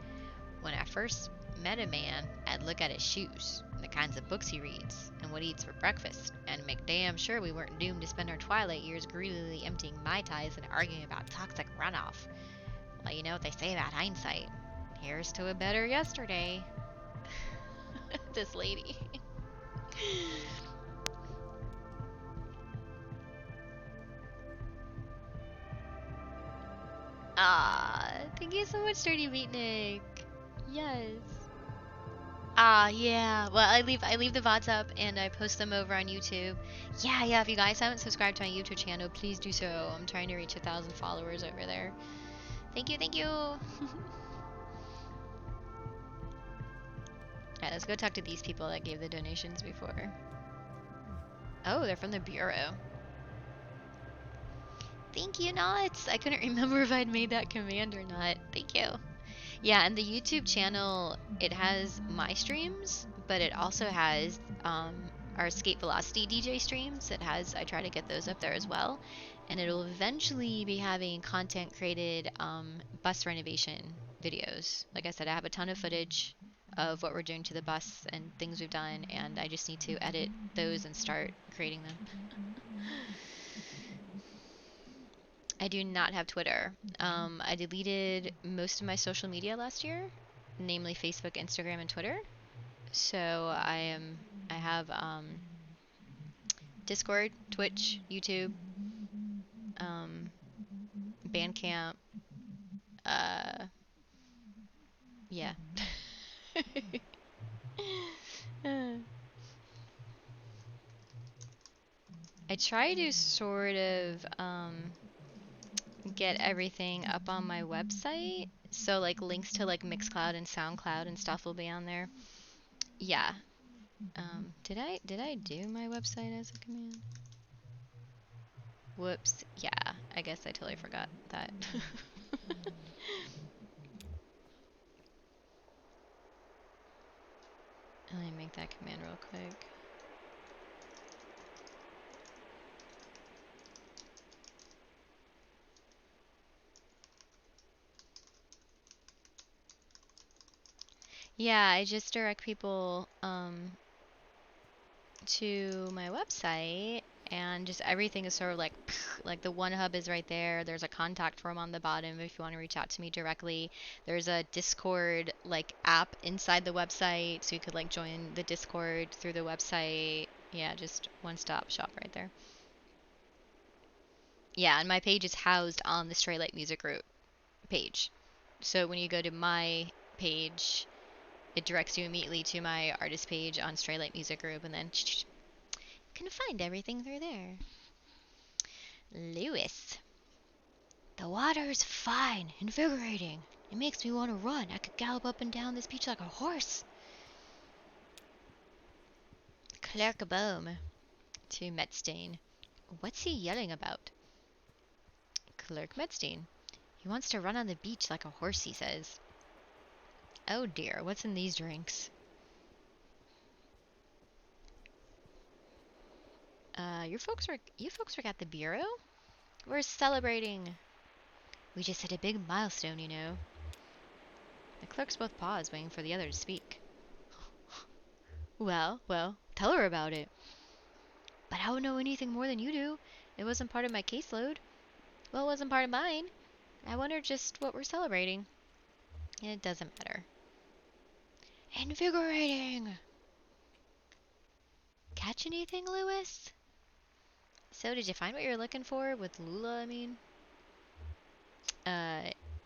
When I first met a man, I'd look at his shoes, and the kinds of books he reads, and what he eats for breakfast, and make damn sure we weren't doomed to spend our twilight years greedily emptying Mai Tais and arguing about toxic runoff. Well, you know what they say about hindsight. Here's to a better yesterday. This lady. Thank you so much, Dirty Beatnik. Yes. Yeah. Well, I leave the VODs up and I post them over on YouTube. Yeah. If you guys haven't subscribed to my YouTube channel, please do so. I'm trying to reach 1,000 followers over there. Thank you. Alright, let's go talk to these people that gave the donations before. Oh, they're from the Bureau. Thank you, Knots. I couldn't remember if I'd made that command or not. Thank you. Yeah, and the YouTube channel, it has my streams, but it also has our Escape Velocity DJ streams. I try to get those up there as well. And it'll eventually be having content created bus renovation videos. Like I said, I have a ton of footage of what we're doing to the bus and things we've done, and I just need to edit those and start creating them. I do not have Twitter. I deleted most of my social media last year, namely Facebook, Instagram, and Twitter. So I have Discord, Twitch, YouTube, Bandcamp. Yeah. I try to sort of get everything up on my website. So like links to like Mixcloud and SoundCloud and stuff will be on there. Yeah. Did I do my website as a command? Whoops. Yeah, I guess I totally forgot that. Let me make that command real quick. Yeah, I just direct people to my website, and just everything is sort of like the one hub is right there. There's a contact form on the bottom if you want to reach out to me directly. There's a Discord like app inside the website, so you could like join the Discord through the website. Yeah, just one-stop shop right there. Yeah, and my page is housed on the Stray Light Music Group page. So when you go to my page, it directs you immediately to my artist page on Stray Light Music Group, and then you can find everything through there. Lewis. The water's fine, invigorating. It makes me want to run. I could gallop up and down this beach like a horse. Clerk Bohm. To Metzstein. What's he yelling about? Clerk Metzstein. He wants to run on the beach like a horse, he says. Oh dear, what's in these drinks? You folks were at the bureau? We're celebrating. We just hit a big milestone, you know. The clerks both pause, waiting for the other to speak. Well, tell her about it. But I don't know anything more than you do. It wasn't part of my caseload. Well, it wasn't part of mine. I wonder just what we're celebrating. It doesn't matter. Invigorating! Catch anything, Lewis? So, did you find what you're looking for with Lula, I mean?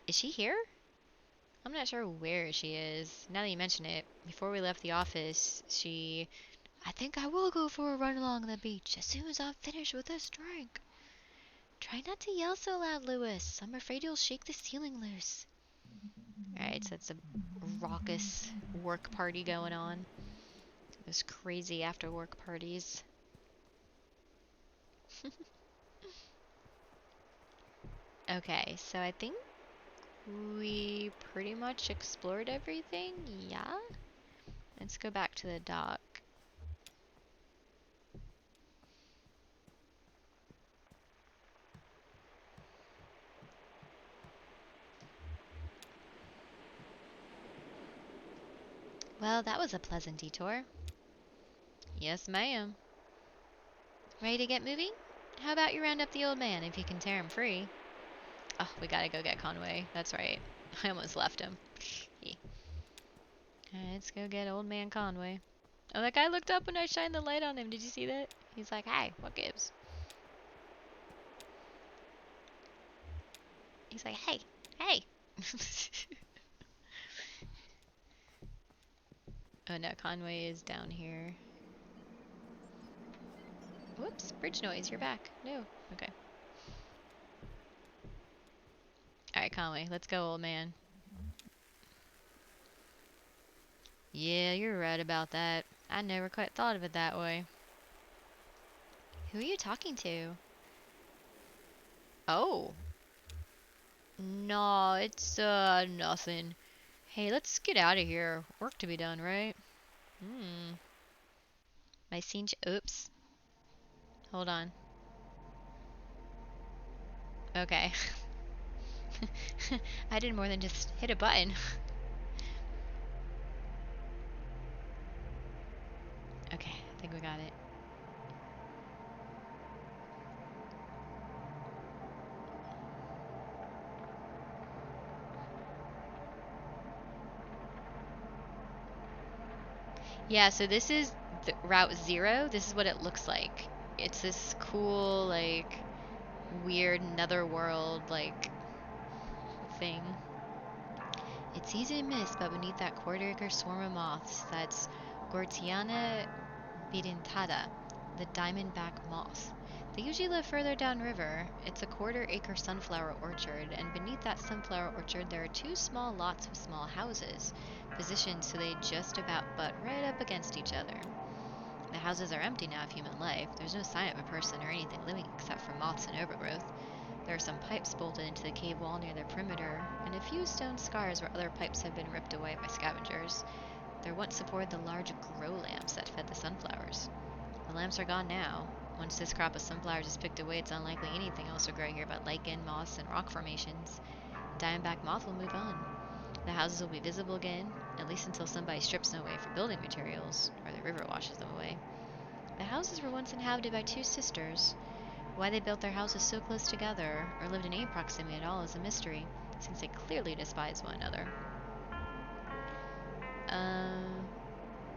Is she here? I'm not sure where she is. Now that you mention it, before we left the office, I think I will go for a run along the beach as soon as I'm finished with this drink. Try not to yell so loud, Lewis. I'm afraid you'll shake the ceiling loose. Alright, so it's a raucous work party going on. Those crazy after work parties. Okay, so I think we pretty much explored everything. Yeah? Let's go back to the dock. Well, that was a pleasant detour. Yes, ma'am. Ready to get moving? How about you round up the old man if you can tear him free? Oh, we gotta go get Conway. That's right. I almost left him. Alright, let's go get old man Conway. Oh, that guy looked up when I shined the light on him. Did you see that? He's like, "Hi, what gives?" He's like, "Hey, hey." Oh no, Conway is down here. Whoops, bridge noise, you're back. No, okay. Alright, Conway, let's go, old man. Yeah, you're right about that. I never quite thought of it that way. Who are you talking to? Oh. No, it's, nothing. Hey, let's get out of here. Work to be done, right? My scene oops. Hold on. Okay. I did more than just hit a button. Okay, I think we got it. Yeah, so this is Route 0. This is what it looks like. It's this cool, like, weird netherworld, like, thing. It's easy to miss, but beneath that quarter-acre swarm of moths, that's Gortiana bidentada, the diamondback moth. They usually live further downriver. It's a quarter-acre sunflower orchard, and beneath that sunflower orchard there are 2 small lots with small houses, positioned so they just about butt right up against each other. The houses are empty now of human life. There's no sign of a person or anything living except for moths and overgrowth. There are some pipes bolted into the cave wall near their perimeter, and a few stone scars where other pipes have been ripped away by scavengers. There once supported the large grow lamps that fed the sunflowers. The lamps are gone now. Once this crop of sunflowers is picked away, it's unlikely anything else will grow here but lichen, moss, and rock formations. Diamondback moth will move on. The houses will be visible again, at least until somebody strips them away for building materials, or the river washes them away. The houses were once inhabited by 2 sisters. Why they built their houses so close together, or lived in any proximity at all, is a mystery, since they clearly despise one another.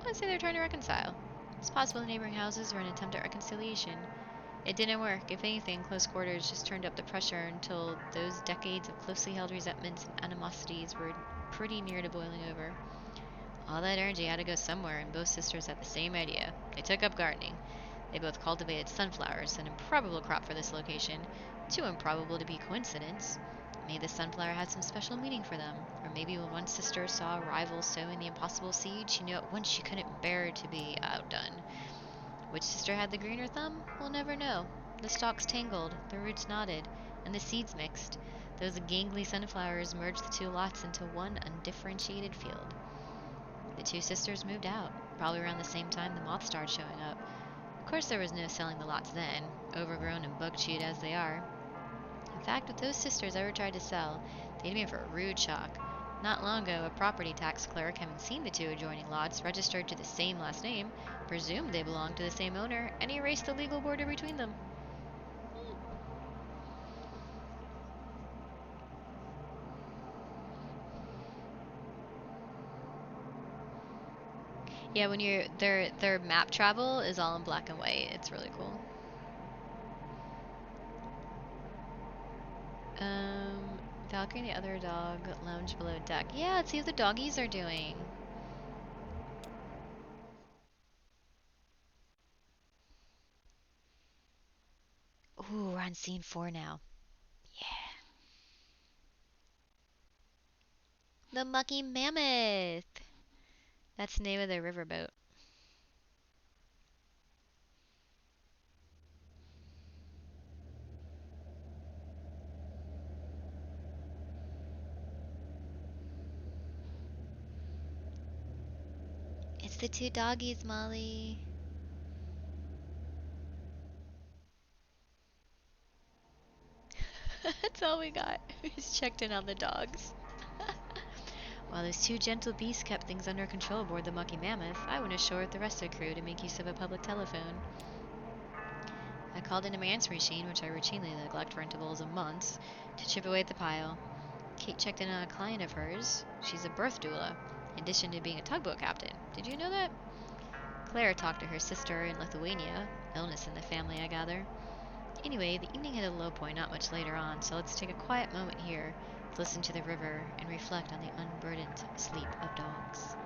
Let's say they're trying to reconcile. It's possible the neighboring houses were an attempt at reconciliation. It didn't work. If anything, close quarters just turned up the pressure until those decades of closely held resentments and animosities were pretty near to boiling over. All that energy had to go somewhere, and both sisters had the same idea. They took up gardening. They both cultivated sunflowers, an improbable crop for this location, too improbable to be coincidence. Maybe the sunflower had some special meaning for them, or maybe when one sister saw a rival sowing the impossible seed, she knew at once she couldn't bear to be outdone. Which sister had the greener thumb? We'll never know. The stalks tangled, the roots knotted, and the seeds mixed. Those gangly sunflowers merged the 2 lots into one undifferentiated field. The 2 sisters moved out, probably around the same time the moths started showing up. Of course there was no selling the lots then, overgrown and bug-chewed as they are. In fact, if those sisters ever tried to sell, they'd be in for a rude shock. Not long ago, a property tax clerk, having seen the 2 adjoining lots registered to the same last name, presumed they belonged to the same owner, and erased the legal border between them. Yeah, when you're their map travel is all in black and white. It's really cool. Valkyrie and the other dog lounge below deck. Yeah, let's see what the doggies are doing. Ooh, we're on scene 4 now. Yeah. The Mucky Mammoth! That's the name of their riverboat. It's the 2 doggies, Molly. That's all we got. We just checked in on the dogs. While those 2 gentle beasts kept things under control aboard the Mucky Mammoth, I went ashore with the rest of the crew to make use of a public telephone. I called into my answering machine, which I routinely neglect for intervals of months, to chip away at the pile. Kate checked in on a client of hers. She's a birth doula, in addition to being a tugboat captain. Did you know that? Claire talked to her sister in Lithuania. Illness in the family, I gather. Anyway, the evening hit a low point not much later on, so let's take a quiet moment here to listen to the river and reflect on the unburdened sleep of dogs.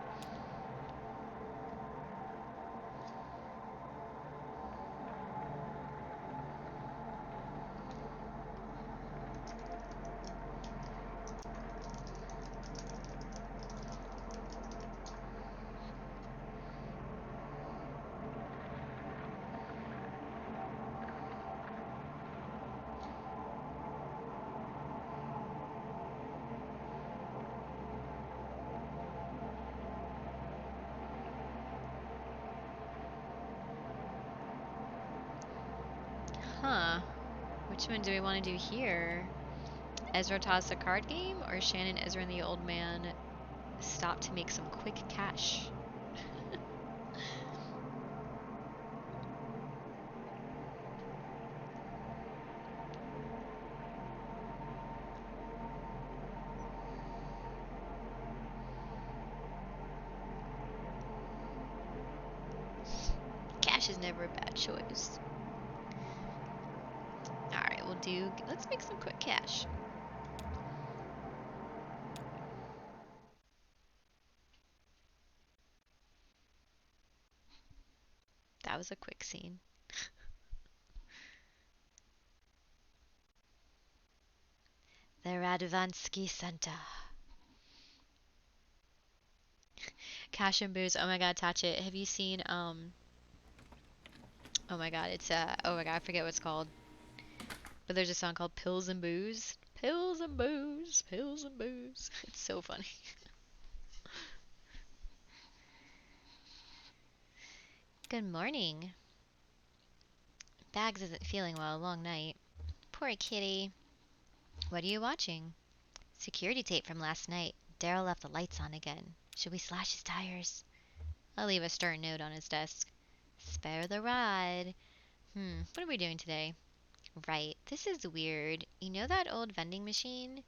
Which one do we want to do here? Ezra toss a card game, or Shannon, Ezra, and the old man stop to make some quick cash? Cash is never a bad choice. Alright, let's make some quick cash. That was a quick scene. The Radvansky Center. Cash and Booze. Oh my god, touch it. Have you seen, oh my god, it's, oh my god, I forget what it's called. But there's a song called Pills and Booze. Pills and Booze, Pills and Booze. It's so funny. Good morning. Bags isn't feeling well, long night. Poor kitty. What are you watching? Security tape from last night. Daryl left the lights on again. Should we slash his tires? I'll leave a stern note on his desk. Spare the ride. What are we doing today? Right, this is weird. You know that old vending machine?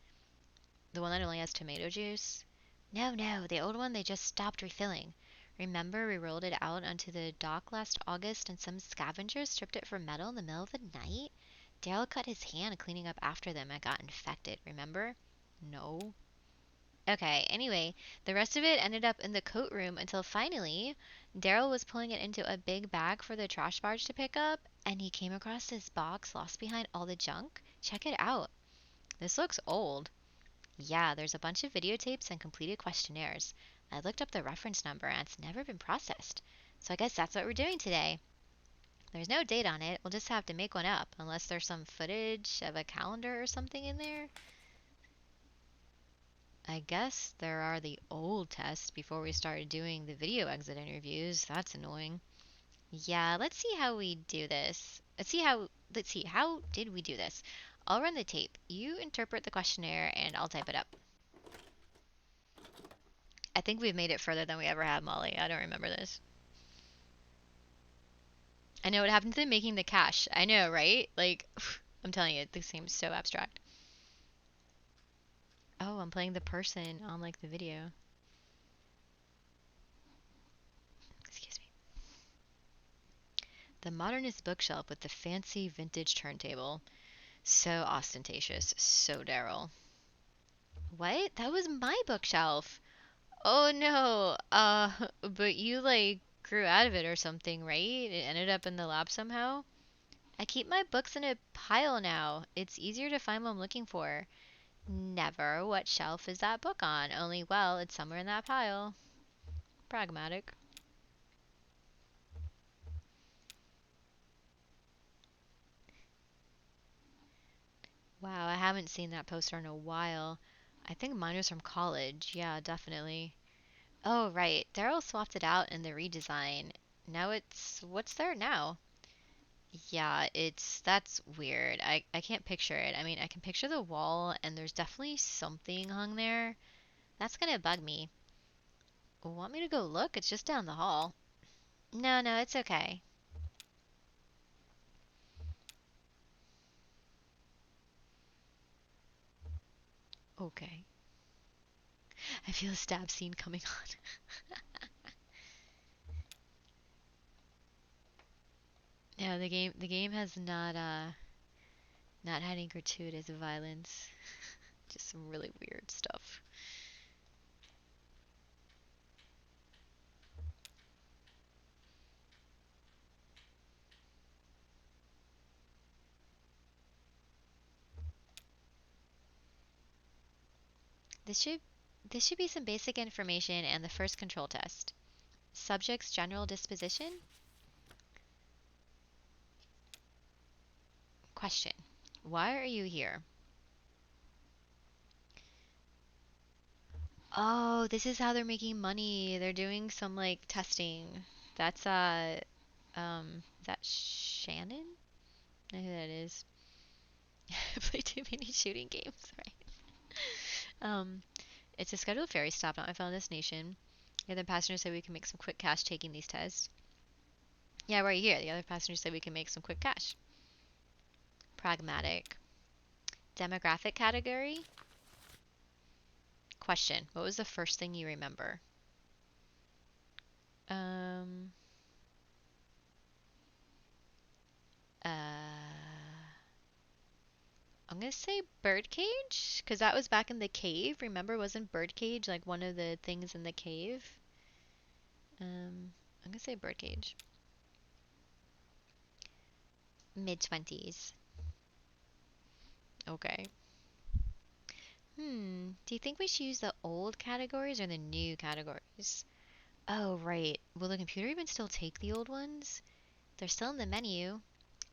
The one that only has tomato juice? No, the old one they just stopped refilling. Remember we rolled it out onto the dock last August and some scavengers stripped it for metal in the middle of the night? Daryl cut his hand cleaning up after them and got infected, remember? No. Okay, anyway, the rest of it ended up in the coat room until finally, Daryl was pulling it into a big bag for the trash barge to pick up, and he came across this box lost behind all the junk. Check it out. This looks old. Yeah, there's a bunch of videotapes and completed questionnaires. I looked up the reference number and it's never been processed. So I guess that's what we're doing today. There's no date on it. We'll just have to make one up, unless there's some footage of a calendar or something in there. I guess there are the old tests before we started doing the video exit interviews. That's annoying. Yeah, let's see how we do this. Let's see, how did we do this? I'll run the tape. You interpret the questionnaire and I'll type it up. I think we've made it further than we ever have, Molly. I don't remember this. I know what happened to making the cash. I know, right? Like, I'm telling you, this seems so abstract. Oh, I'm playing the person on, like, the video. Excuse me. The modernist bookshelf with the fancy vintage turntable. So ostentatious. So Daryl. What? That was my bookshelf. Oh no. But you, like, grew out of it or something, right? It ended up in the lab somehow? I keep my books in a pile now. It's easier to find what I'm looking for. Never. What shelf is that book on? Only, well, it's somewhere in that pile. Pragmatic. Wow, I haven't seen that poster in a while. I think mine was from college. Yeah, definitely. Oh, right. Daryl swapped it out in the redesign. Now what's there now? Yeah, that's weird. I can't picture it. I mean, I can picture the wall and there's definitely something hung there. That's gonna bug me. Want me to go look? It's just down the hall. No, it's okay. Okay. I feel a stab scene coming on. Yeah, the game has not had any gratuitous violence. Just some really weird stuff. This should this should be some basic information and the first control test. Subject's general disposition? Question. Why are you here? Oh, this is how they're making money. They're doing some like testing. That's is that Shannon? I know who that is. play too many shooting games, right? It's a scheduled ferry stop, not my final destination. The other passengers said we can make some quick cash taking these tests. Yeah, right here. The other passengers said we can make some quick cash. Pragmatic. Demographic category? Question. What was the first thing you remember? Um... I'm gonna say birdcage, because that was back in the cave. Remember, wasn't birdcage like one of the things in the cave? I'm gonna say birdcage. Mid-20s. Okay. Do you think we should use the old categories or the new categories? Oh, right. Will the computer even still take the old ones? They're still in the menu.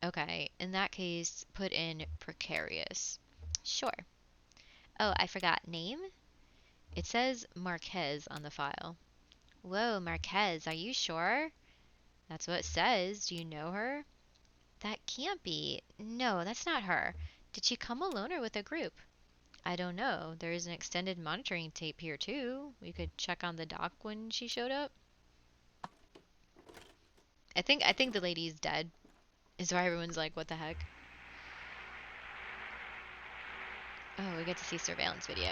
Okay, in that case, put in precarious. Sure. Oh, I forgot. Name? It says Marquez on the file. Whoa, Marquez, are you sure? That's what it says. Do you know her? That can't be. No, that's not her. Did she come alone or with a group? I don't know. There is an extended monitoring tape here too. We could check on the dock when she showed up. I think the lady's dead. Is why everyone's like, what the heck? Oh, we get to see surveillance video.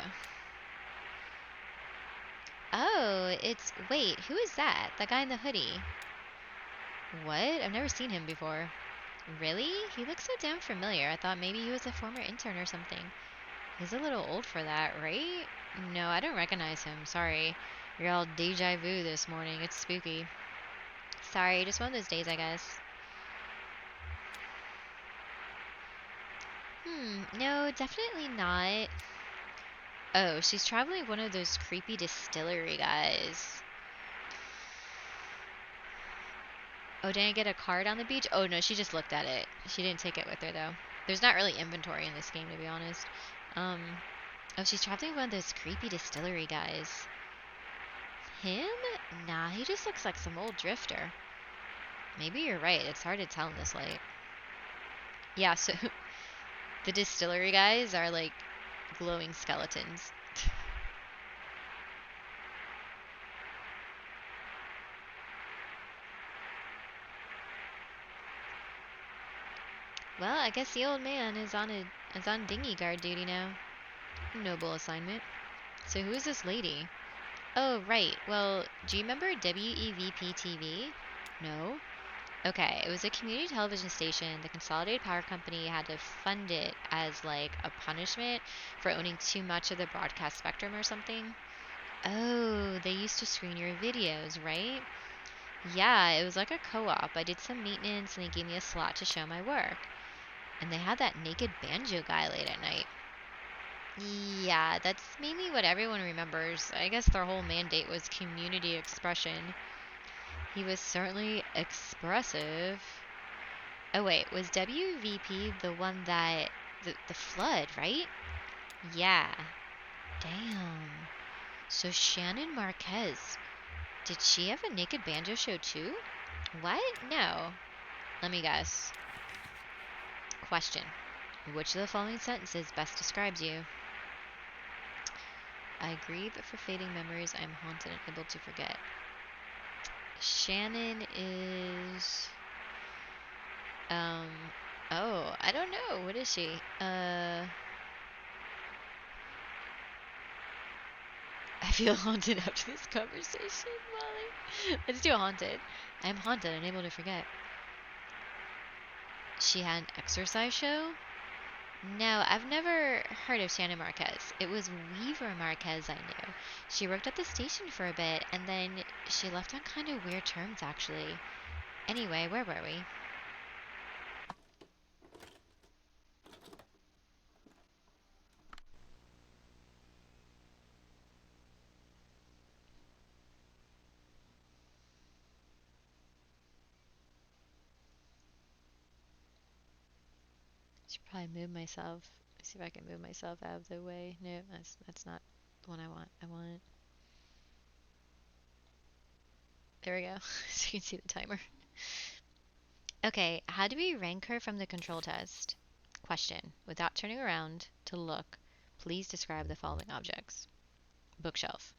Oh, wait, who is that? That guy in the hoodie. What? I've never seen him before. Really? He looks so damn familiar. I thought maybe he was a former intern or something. He's a little old for that, right? No, I don't recognize him. Sorry. You're all deja vu this morning. It's spooky. Sorry, just one of those days, I guess. No, definitely not. Oh, she's traveling one of those creepy distillery guys. Oh, didn't I get a card on the beach? Oh, no, she just looked at it. She didn't take it with her, though. There's not really inventory in this game, to be honest. Oh, she's traveling one of those creepy distillery guys. Him? Nah, he just looks like some old drifter. Maybe you're right. It's hard to tell in this light. Yeah, so the distillery guys are like glowing skeletons. Well, I guess the old man is on dinghy guard duty now. Noble assignment. So who is this lady? Oh, right. Well, do you remember WEVP TV? No? Okay, it was a community television station. The Consolidated Power Company had to fund it as like a punishment for owning too much of the broadcast spectrum or something. Oh, they used to screen your videos, right? Yeah, it was like a co-op. I did some maintenance and they gave me a slot to show my work. And they had that naked banjo guy late at night. Yeah, that's mainly what everyone remembers. I guess their whole mandate was community expression. He was certainly expressive. Oh wait, was WVP the one that... The flood, right? Yeah. Damn. So Shannon Marquez, did she have a naked banjo show too? What? No. Let me guess. Question. Which of the following sentences best describes you? I grieve for fading memories. I am haunted and unable to forget. Shannon is... Oh, I don't know. What is she? I feel haunted after this conversation, Molly. Let's do haunted. I am haunted, unable to forget. She had an exercise show? No, I've never heard of Shannon Marquez. It was Weaver Marquez I knew. She worked at the station for a bit, and then she left on kind of weird terms, actually. Anyway, where were we? Should probably move myself. See if I can move myself out of the way. No, that's not the one I want. I want... There we go. So you can see the timer. Okay, how do we rank her from the control test? Question. Without turning around to look, please describe the following objects. Bookshelf.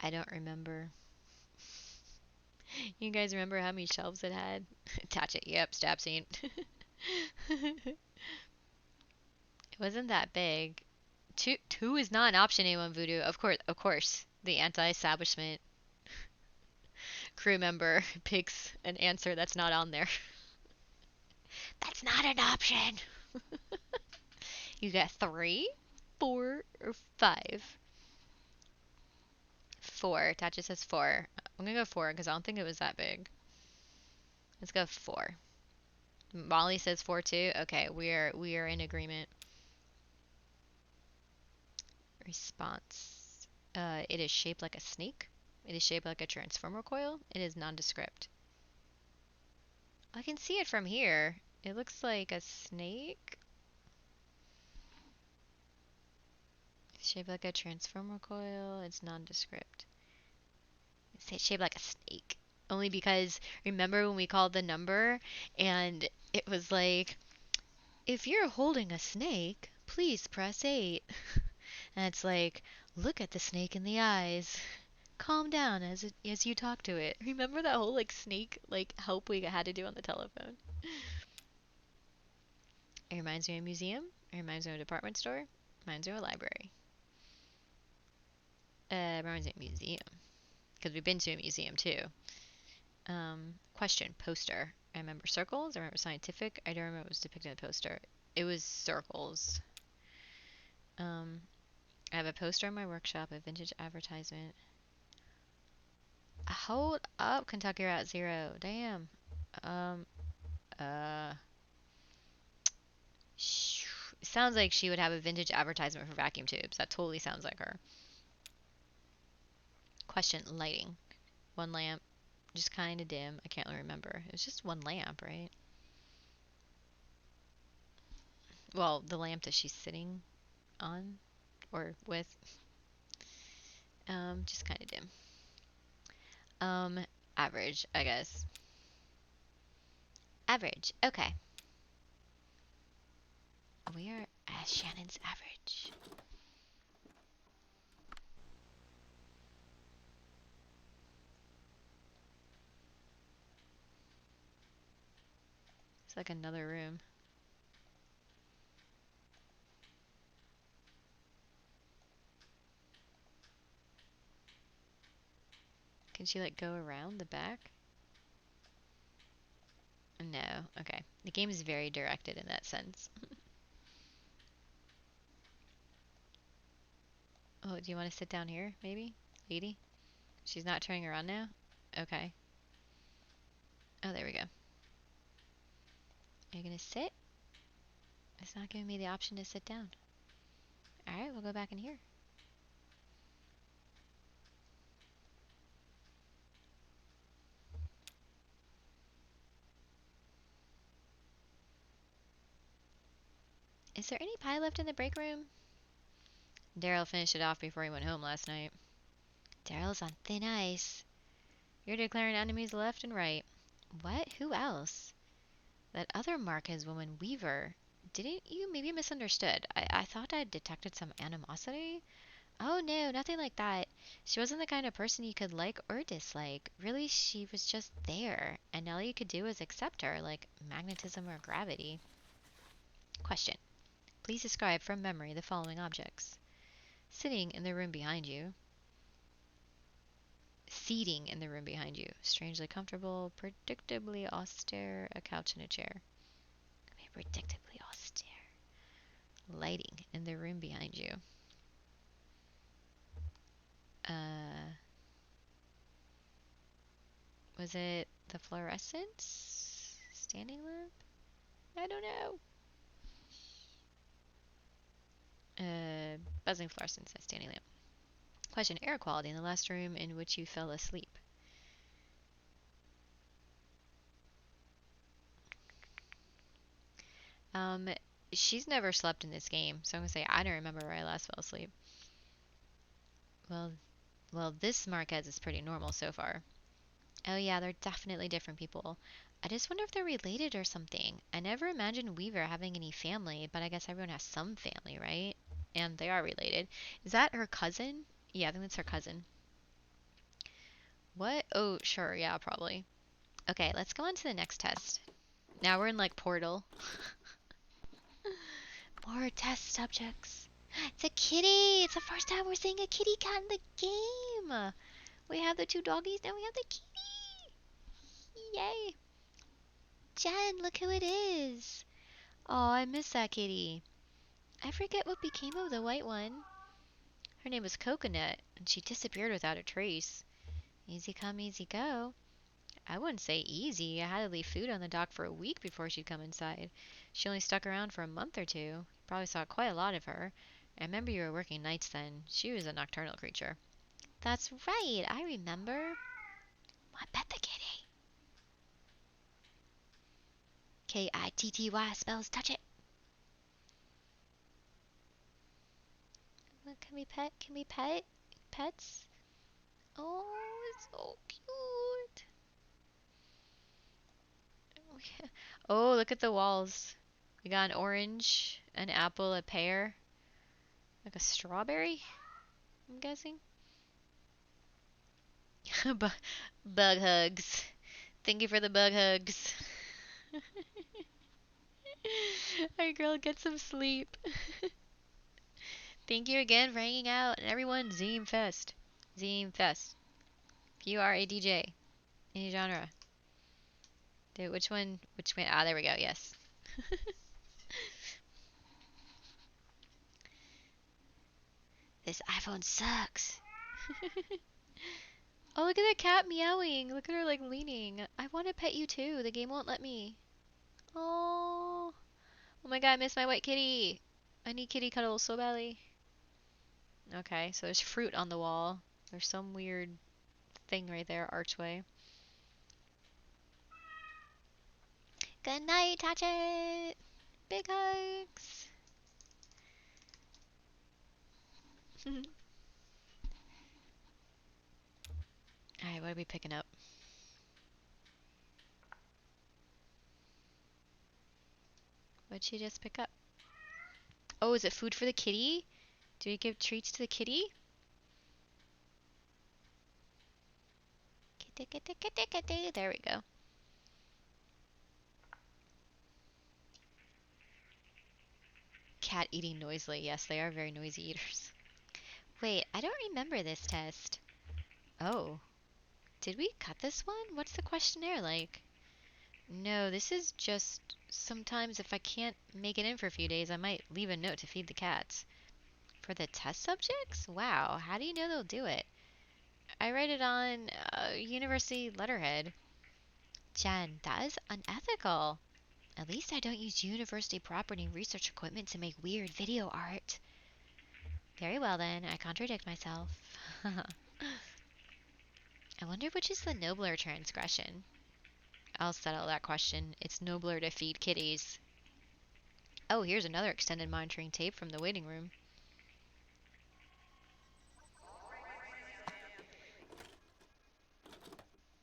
I don't remember. You guys remember how many shelves it had? Attach it. Yep, stab scene. It wasn't that big. Two is not an option, A1 Voodoo. Of course. The anti-establishment crew member picks an answer that's not on there. That's not an option. You got 3, 4, or 5. 4. Tatcha says 4. I'm gonna go 4 because I don't think it was that big. Let's go 4. Molly says 4 too. Okay, we are in agreement. Response. It is shaped like a snake. It is shaped like a transformer coil. It is nondescript. I can see it from here. It looks like a snake. It's shaped like a transformer coil. It's nondescript. It's shaped like a snake. Only because remember when we called the number and it was like, if you're holding a snake, please press 8. And it's like, look at the snake in the eyes. Calm down as you talk to it. Remember that whole like snake like help we had to do on the telephone? It reminds me of a museum. It reminds me of a department store. It reminds me of a library. It reminds me of a museum. Because we've been to a museum too. Question. Poster. I remember circles. I remember scientific. I don't remember what was depicted in the poster. It was circles. I have a poster in my workshop, a vintage advertisement. Hold up, Kentucky Route Zero. Damn. Sounds like she would have a vintage advertisement for vacuum tubes. That totally sounds like her. Question. Lighting. 1 lamp. Just kind of dim. I can't really remember. It was just 1 lamp, right? Well, the lamp that she's sitting on or with. Just kind of dim. Average, I guess. Average. Okay. We are at Shannon's average. It's like another room. Can she like go around the back? No. Okay. The game is very directed in that sense. Oh, do you want to sit down here, maybe? Lady? She's not turning around now? Okay. Oh, there we go. Are you gonna sit? It's not giving me the option to sit down. Alright, we'll go back in here. Is there any pie left in the break room? Daryl finished it off before he went home last night. Daryl's on thin ice. You're declaring enemies left and right. What? Who else? That other Marquez woman, Weaver. Didn't you maybe misunderstood? I thought I detected some animosity. Oh no, nothing like that. She wasn't the kind of person you could like or dislike. Really, she was just there, and all you could do was accept her, like magnetism or gravity. Question. Please describe from memory the following objects. Sitting in the room behind you. Seating in the room behind you. Strangely comfortable, predictably austere, a couch and a chair. Predictably austere. Lighting in the room behind you. Was it the fluorescence? Standing lamp? I don't know. Buzzing fluorescence at standing lamp. Question. Air quality in the last room in which you fell asleep. She's never slept in this game, so I'm gonna say I don't remember where I last fell asleep. Well, this Marquez is pretty normal so far. Oh yeah, they're definitely different people. I just wonder if they're related or something. I never imagined Weaver having any family, but I guess everyone has some family, right? And they are related. Is that her cousin? Yeah, I think that's her cousin. What? Oh, sure, yeah, probably. Okay, let's go on to the next test. Now we're in like Portal. More test subjects. It's a kitty! It's the first time we're seeing a kitty cat in the game! We have the two doggies, now we have the kitty! Yay! Jen, look who it is! Oh, I miss that kitty. I forget what became of the white one. Her name was Coconut, and she disappeared without a trace. Easy come, easy go. I wouldn't say easy. I had to leave food on the dock for a week before she'd come inside. She only stuck around for a month or two. You probably saw quite a lot of her. I remember you were working nights then. She was a nocturnal creature. That's right, I remember. I pet the kitty. Kitty spells touch it. Can we pet? Can we pet? Pets? Oh, it's so cute. Oh, look at the walls. We got an orange, an apple, a pear, like a strawberry, I'm guessing. Bug hugs. Thank you for the bug hugs. Alright, girl, get some sleep. Thank you again for hanging out, and everyone, Zeem Fest. Zeem Fest. If you are a DJ, any genre. Dude, which one? Which one? Ah, there we go, yes. This iPhone sucks. Oh, look at that cat meowing. Look at her like leaning. I want to pet you too. The game won't let me. Oh. Oh my god, I miss my white kitty. I need kitty cuddles so badly. Okay, so there's fruit on the wall. There's some weird thing right there, archway. Good night, Tatchet! Big hugs! Alright, what are we picking up? What'd she just pick up? Oh, is it food for the kitty? Do we give treats to the kitty? Kitty, kitty, kitty, kitty. There we go. Cat eating noisily. Yes, they are very noisy eaters. Wait, I don't remember this test. Oh. Did we cut this one? What's the questionnaire like? No, this is just sometimes if I can't make it in for a few days, I might leave a note to feed the cats. For the test subjects? Wow, how do you know they'll do it? I write it on university letterhead. Jen, that is unethical. At least I don't use university property and research equipment to make weird video art. Very well then, I contradict myself. I wonder which is the nobler transgression. I'll settle that question. It's nobler to feed kitties. Oh, here's another extended monitoring tape from the waiting room.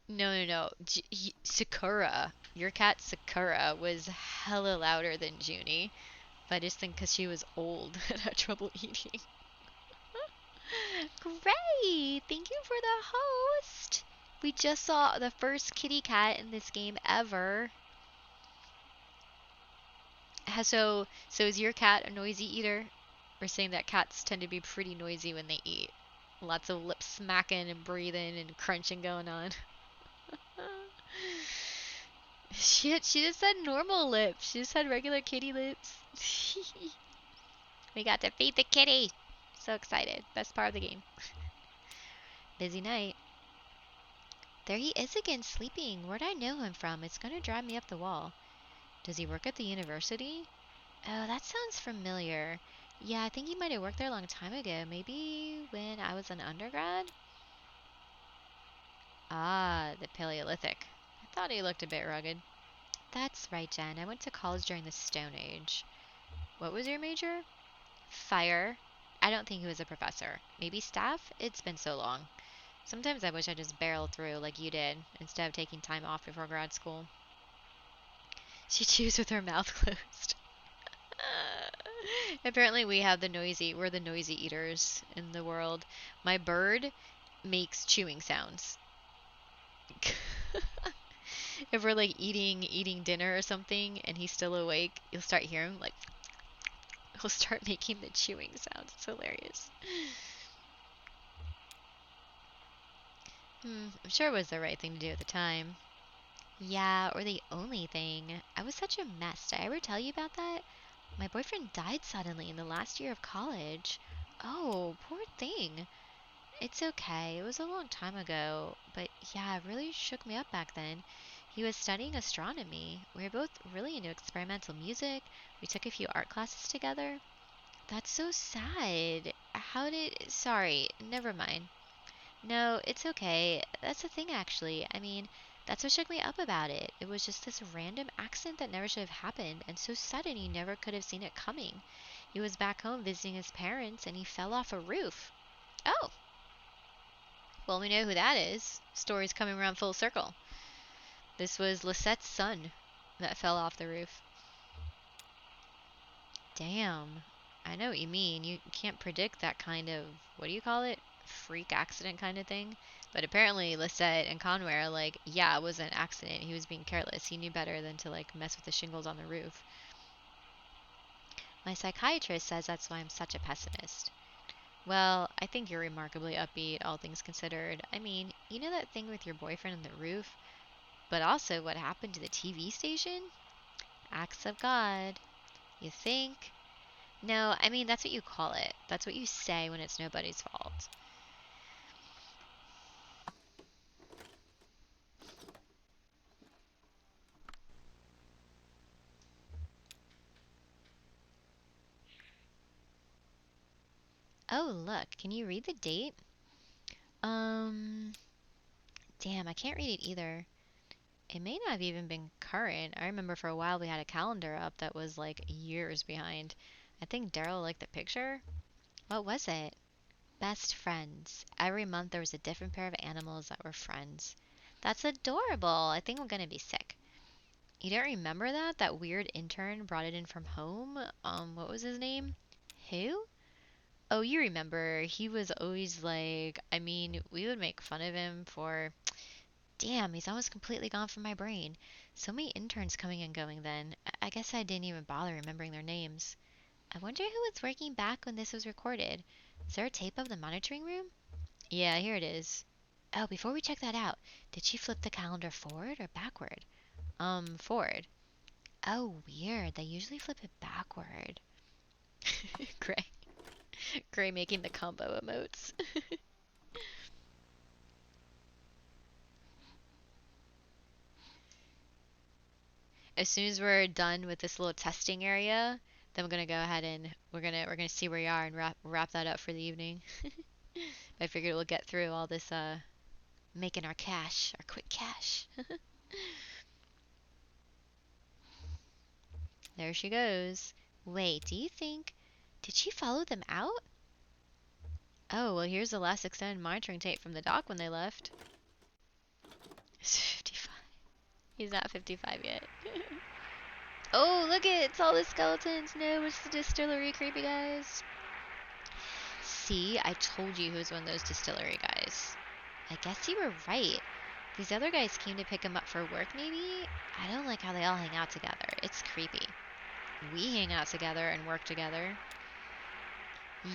No. Sakura. Your cat Sakura was hella louder than Junie. But I just think because she was old and had trouble eating. Great! Thank you for the host! We just saw the first kitty cat in this game ever. So is your cat a noisy eater? We're saying that cats tend to be pretty noisy when they eat. Lots of lip smacking and breathing and crunching going on. Shit, she just had normal lips. She just had regular kitty lips. We got to feed the kitty. So excited. Best part of the game. Busy night. There he is again sleeping. Where'd I know him from? It's gonna drive me up the wall. Does he work at the university? Oh, that sounds familiar. Yeah, I think he might have worked there a long time ago. Maybe when I was an undergrad? Ah, the Paleolithic. I thought he looked a bit rugged. That's right, Jen. I went to college during the Stone Age. What was your major? Fire. I don't think he was a professor. Maybe staff? It's been so long. Sometimes I wish I just barreled through like you did, instead of taking time off before grad school. She chews with her mouth closed. Apparently we're the noisy eaters in the world. My bird makes chewing sounds. If we're like eating dinner or something and he's still awake, you'll start hearing like he'll start making the chewing sounds. It's hilarious. I'm sure it was the right thing to do at the time. Yeah, or the only thing. I was such a mess. Did I ever tell you about that? My boyfriend died suddenly in the last year of college. Oh, poor thing. It's okay. It was a long time ago. But yeah, it really shook me up back then. He was studying astronomy. We were both really into experimental music. We took a few art classes together. That's so sad. Sorry, never mind. No, it's okay. That's the thing, actually. I mean, that's what shook me up about it. It was just this random accident that never should have happened, and so sudden you never could have seen it coming. He was back home visiting his parents, and he fell off a roof. Oh! Well, we know who that is. Story's coming around full circle. This was Lisette's son that fell off the roof. Damn. I know what you mean. You can't predict that kind of, what do you call it? Freak accident kind of thing. But apparently Lisette and Conway are like, yeah, it was an accident. He was being careless. He knew better than to like mess with the shingles on the roof. My psychiatrist says that's why I'm such a pessimist. Well, I think you're remarkably upbeat, all things considered. I mean, you know that thing with your boyfriend on the roof? But also what happened to the TV station? Acts of God. You think? No, I mean, that's what you call it. That's what you say when it's nobody's fault. Oh, look, can you read the date? Damn, I can't read it either. It may not have even been current. I remember for a while we had a calendar up that was like years behind. I think Daryl liked the picture. What was it? Best friends. Every month there was a different pair of animals that were friends. That's adorable. I think I'm gonna be sick. You don't remember that? That weird intern brought it in from home? What was his name? Who? Oh, you remember. He was always like, I mean, we would make fun of him for, damn, he's almost completely gone from my brain. So many interns coming and going then. I guess I didn't even bother remembering their names. I wonder who was working back when this was recorded. Is there a tape of the monitoring room? Yeah, here it is. Oh, before we check that out, did she flip the calendar forward or backward? Forward. Oh, weird. They usually flip it backward. Gray. Gray making the combo emotes. As soon as we're done with this little testing area, then we're gonna go ahead and we're gonna see where you are and wrap that up for the evening. I figured we'll get through all this making our cash, our quick cash. There she goes. Wait, do you think did she follow them out? Oh, well here's the last extended monitoring tape from the dock when they left. It's 55. He's not 55 yet. Oh, look it's all the skeletons. No, it's the distillery creepy guys. See, I told you he was one of those distillery guys. I guess you were right. These other guys came to pick him up for work, maybe? I don't like how they all hang out together. It's creepy. We hang out together and work together.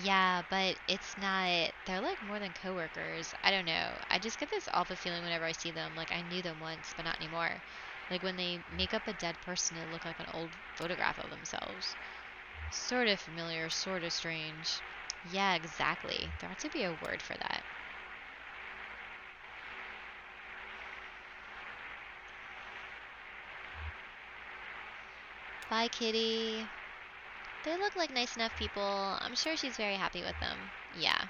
Yeah, but it's not... They're like more than coworkers. I don't know. I just get this awful feeling whenever I see them. Like, I knew them once, but not anymore. Like, when they make up a dead person to look like an old photograph of themselves. Sort of familiar, sort of strange. Yeah, exactly. There ought to be a word for that. Bye, kitty. They look like nice enough people. I'm sure she's very happy with them. Yeah.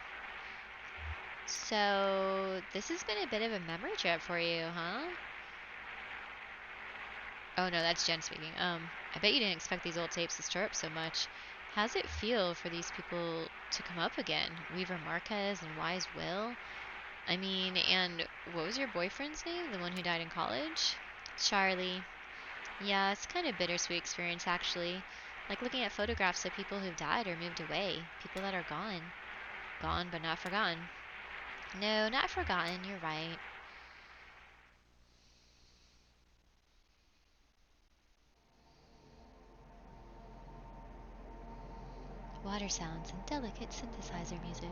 So, this has been a bit of a memory trip for you, huh? Oh no, that's Jen speaking. I bet you didn't expect these old tapes to stir up so much. How's it feel for these people to come up again? Weaver Marquez and Wise Will? I mean, and what was your boyfriend's name? The one who died in college? Charlie. Yeah, it's kind of bittersweet experience actually. Like looking at photographs of people who've died or moved away, people that are gone. Gone but not forgotten. No, not forgotten, you're right. Water sounds and delicate synthesizer music.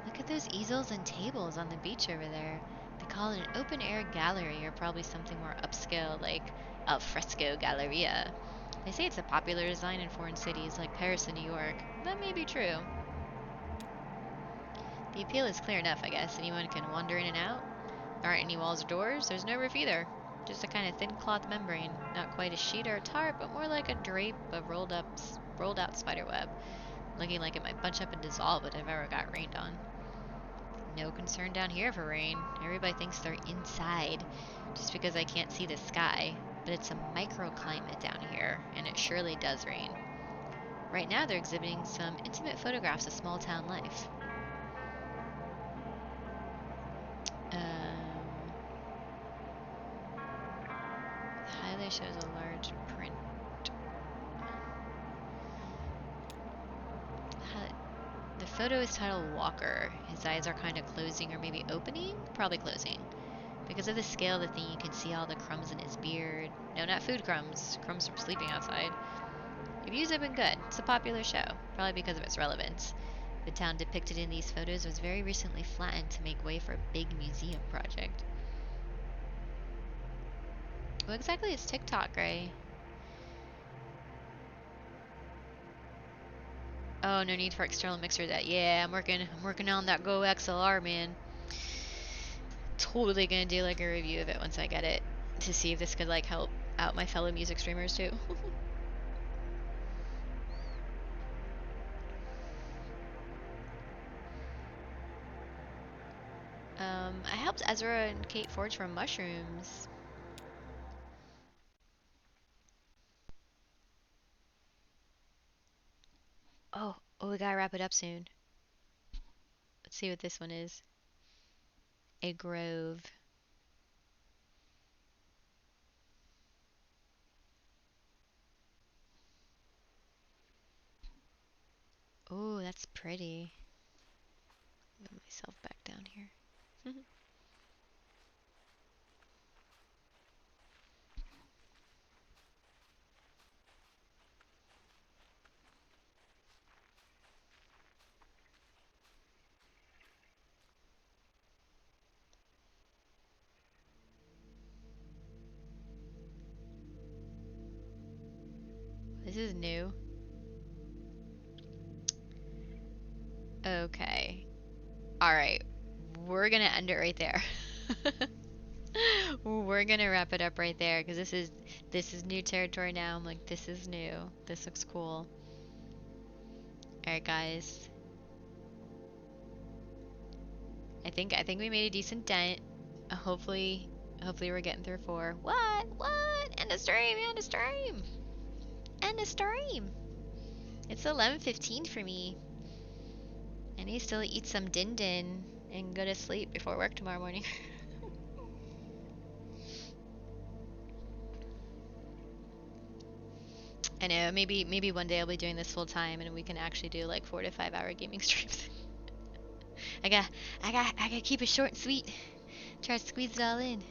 Look at those easels and tables on the beach over there. They call it an open-air gallery or probably something more upscale like al fresco galleria. They say it's a popular design in foreign cities like Paris and New York. That may be true. The appeal is clear enough, I guess. Anyone can wander in and out. There aren't any walls or doors. There's no roof either. Just a kind of thin cloth membrane. Not quite a sheet or a tarp, but more like a drape of rolled out spider web. Looking like it might bunch up and dissolve if it ever got rained on. No concern down here for rain. Everybody thinks they're inside just because I can't see the sky. But it's a microclimate down here, and it surely does rain. Right now they're exhibiting some intimate photographs of small town life. The highlight shows a large print. The photo is titled Walker. His eyes are kind of closing or maybe opening? Probably closing. Because of the scale of the thing, you can see all the crumbs in his beard. No, not food crumbs. Crumbs from sleeping outside. Reviews have been good. It's a popular show, probably because of its relevance. The town depicted in these photos was very recently flattened to make way for a big museum project. What exactly is TikTok, Ray? Oh, no need for external mixer. That yeah, I'm working on that Go XLR, man. Totally gonna do like a review of it once I get it to see if this could like help out my fellow music streamers too. I helped Ezra and Kate forage for mushrooms. Oh, we gotta wrap it up soon. Let's see what this one is. A grove. Oh, that's pretty. Move myself back down here. This is new. Okay. Alright. We're gonna end it right there. We're gonna wrap it up right there because this is new territory now. I'm like, this is new. This looks cool. Alright guys. I think we made a decent dent. Hopefully we're getting through 4. What? End the stream, end the stream. End the stream. It's 11:15 for me. I need to still eat some din din and go to sleep before work tomorrow morning. I know, maybe one day I'll be doing this full time and we can actually do like 4 to 5 hour gaming streams. I gotta keep it short and sweet. Try to squeeze it all in.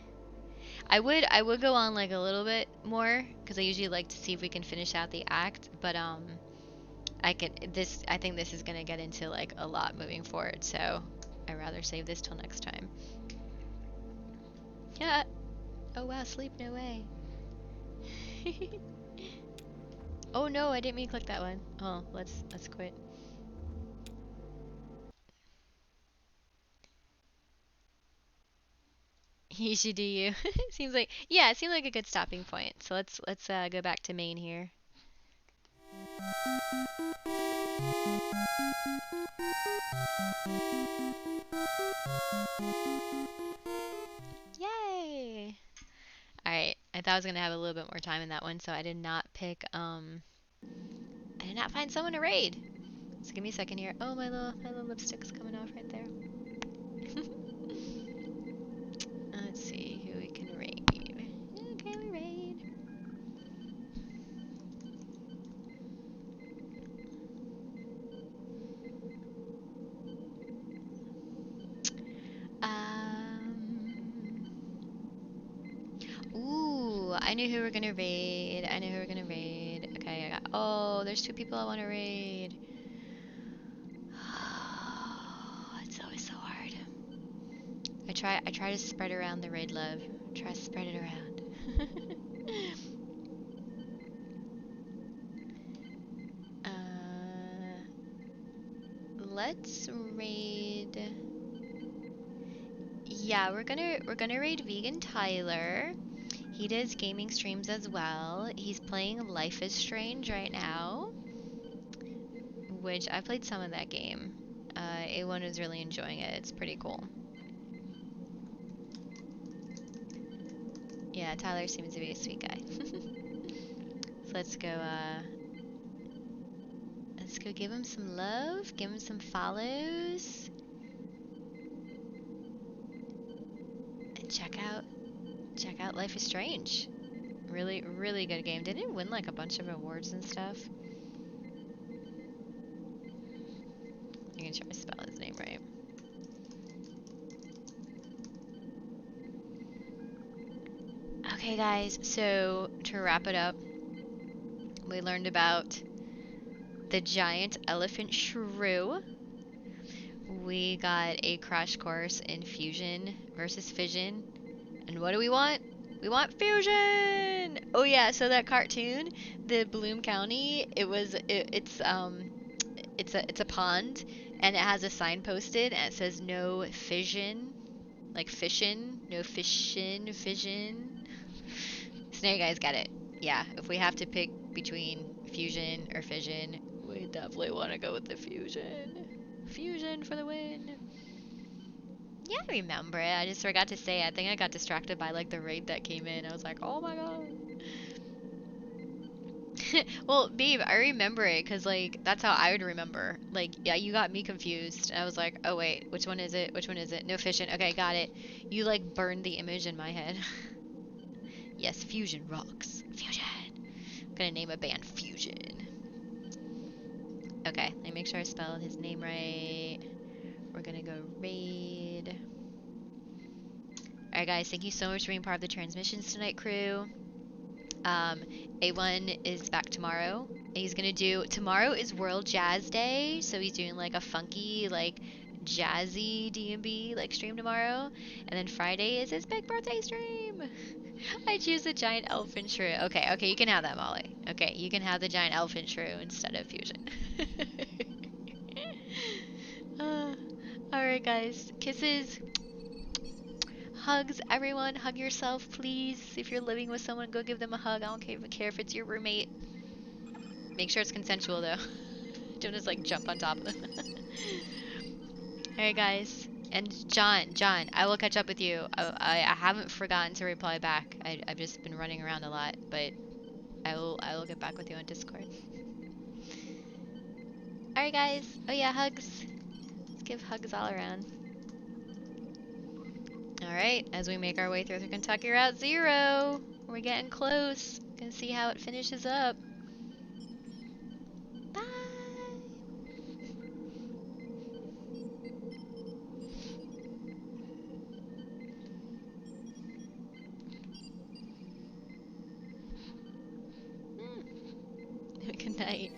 I would go on like a little bit more because I usually like to see if we can finish out the act, but I think this is gonna get into like a lot moving forward, so I'd rather save this till next time. Yeah. Oh wow, sleep, no way. Oh no, I didn't mean to click that one. Oh, let's quit. You should do you. It seems like a good stopping point. So let's go back to main here. Yay! All right, I I thought I was gonna have a little bit more time in that one, so I did not pick. I did not find someone to raid. So give me a second here. Oh, my little lipstick's coming off right there. Let's see who we can raid. Okay, we raid. Ooh, I knew who we were gonna raid. Okay, I got. Oh, there's 2 people I want to raid. It's always so hard. I try to spread around the raid love. Try to spread it around. Let's raid. Yeah, we're gonna raid Vegan Tyler. He does gaming streams as well. He's playing Life is Strange right now, which I played some of that game. A1 is really enjoying it. It's pretty cool. Yeah, Tyler seems to be a sweet guy. So let's go give him some love, give him some follows. And check out Life is Strange. Really, really good game. Didn't it win like a bunch of awards and stuff? I'm gonna try to spell his name right. Okay guys, so to wrap it up, we learned about the giant elephant shrew. We got a crash course in fusion versus fission. And what do we want? We want fusion! Oh yeah, so that cartoon, the Bloom County, it's a pond, and it has a sign posted and it says no fission. Like fission, no fission. So now you guys get it. Yeah, if we have to pick between fusion or fission, we definitely want to go with the fusion. Fusion for the win. Yeah, I remember it. I just forgot to say it. I think I got distracted by like the raid that came in. I was like, oh my god. Well, babe, I remember it because like that's how I would remember. Like, yeah, you got me confused. I was like, oh wait, which one is it? Which one is it? No fission. Okay, got it. You like burned the image in my head. Yes, fusion rocks. Fusion. I'm gonna name a band Fusion. Okay, let me make sure I spelled his name right. We're gonna go raid. Alright guys, thank you so much for being part of the transmissions tonight, crew. A1 is back tomorrow. He's gonna do, tomorrow is World Jazz Day, so he's doing like a funky, like jazzy D&B like stream tomorrow. And then Friday is his big birthday stream. I choose the giant elephant shrew. Okay, you can have that, Molly. Okay, you can have the giant elephant shrew instead of fusion. Alright guys, kisses. Hugs, everyone. Hug yourself, please. If you're living with someone, go give them a hug. I don't care if it's your roommate. Make sure it's consensual, though. Don't just, like, jump on top of them. Alright, guys. And John, I will catch up with you. I haven't forgotten to reply back. I've just been running around a lot, but I will get back with you on Discord. Alright, guys. Oh, yeah, hugs. Let's give hugs all around. Alright, as we make our way through the Kentucky Route Zero, we're getting close. Gonna see how it finishes up. Bye! Good night.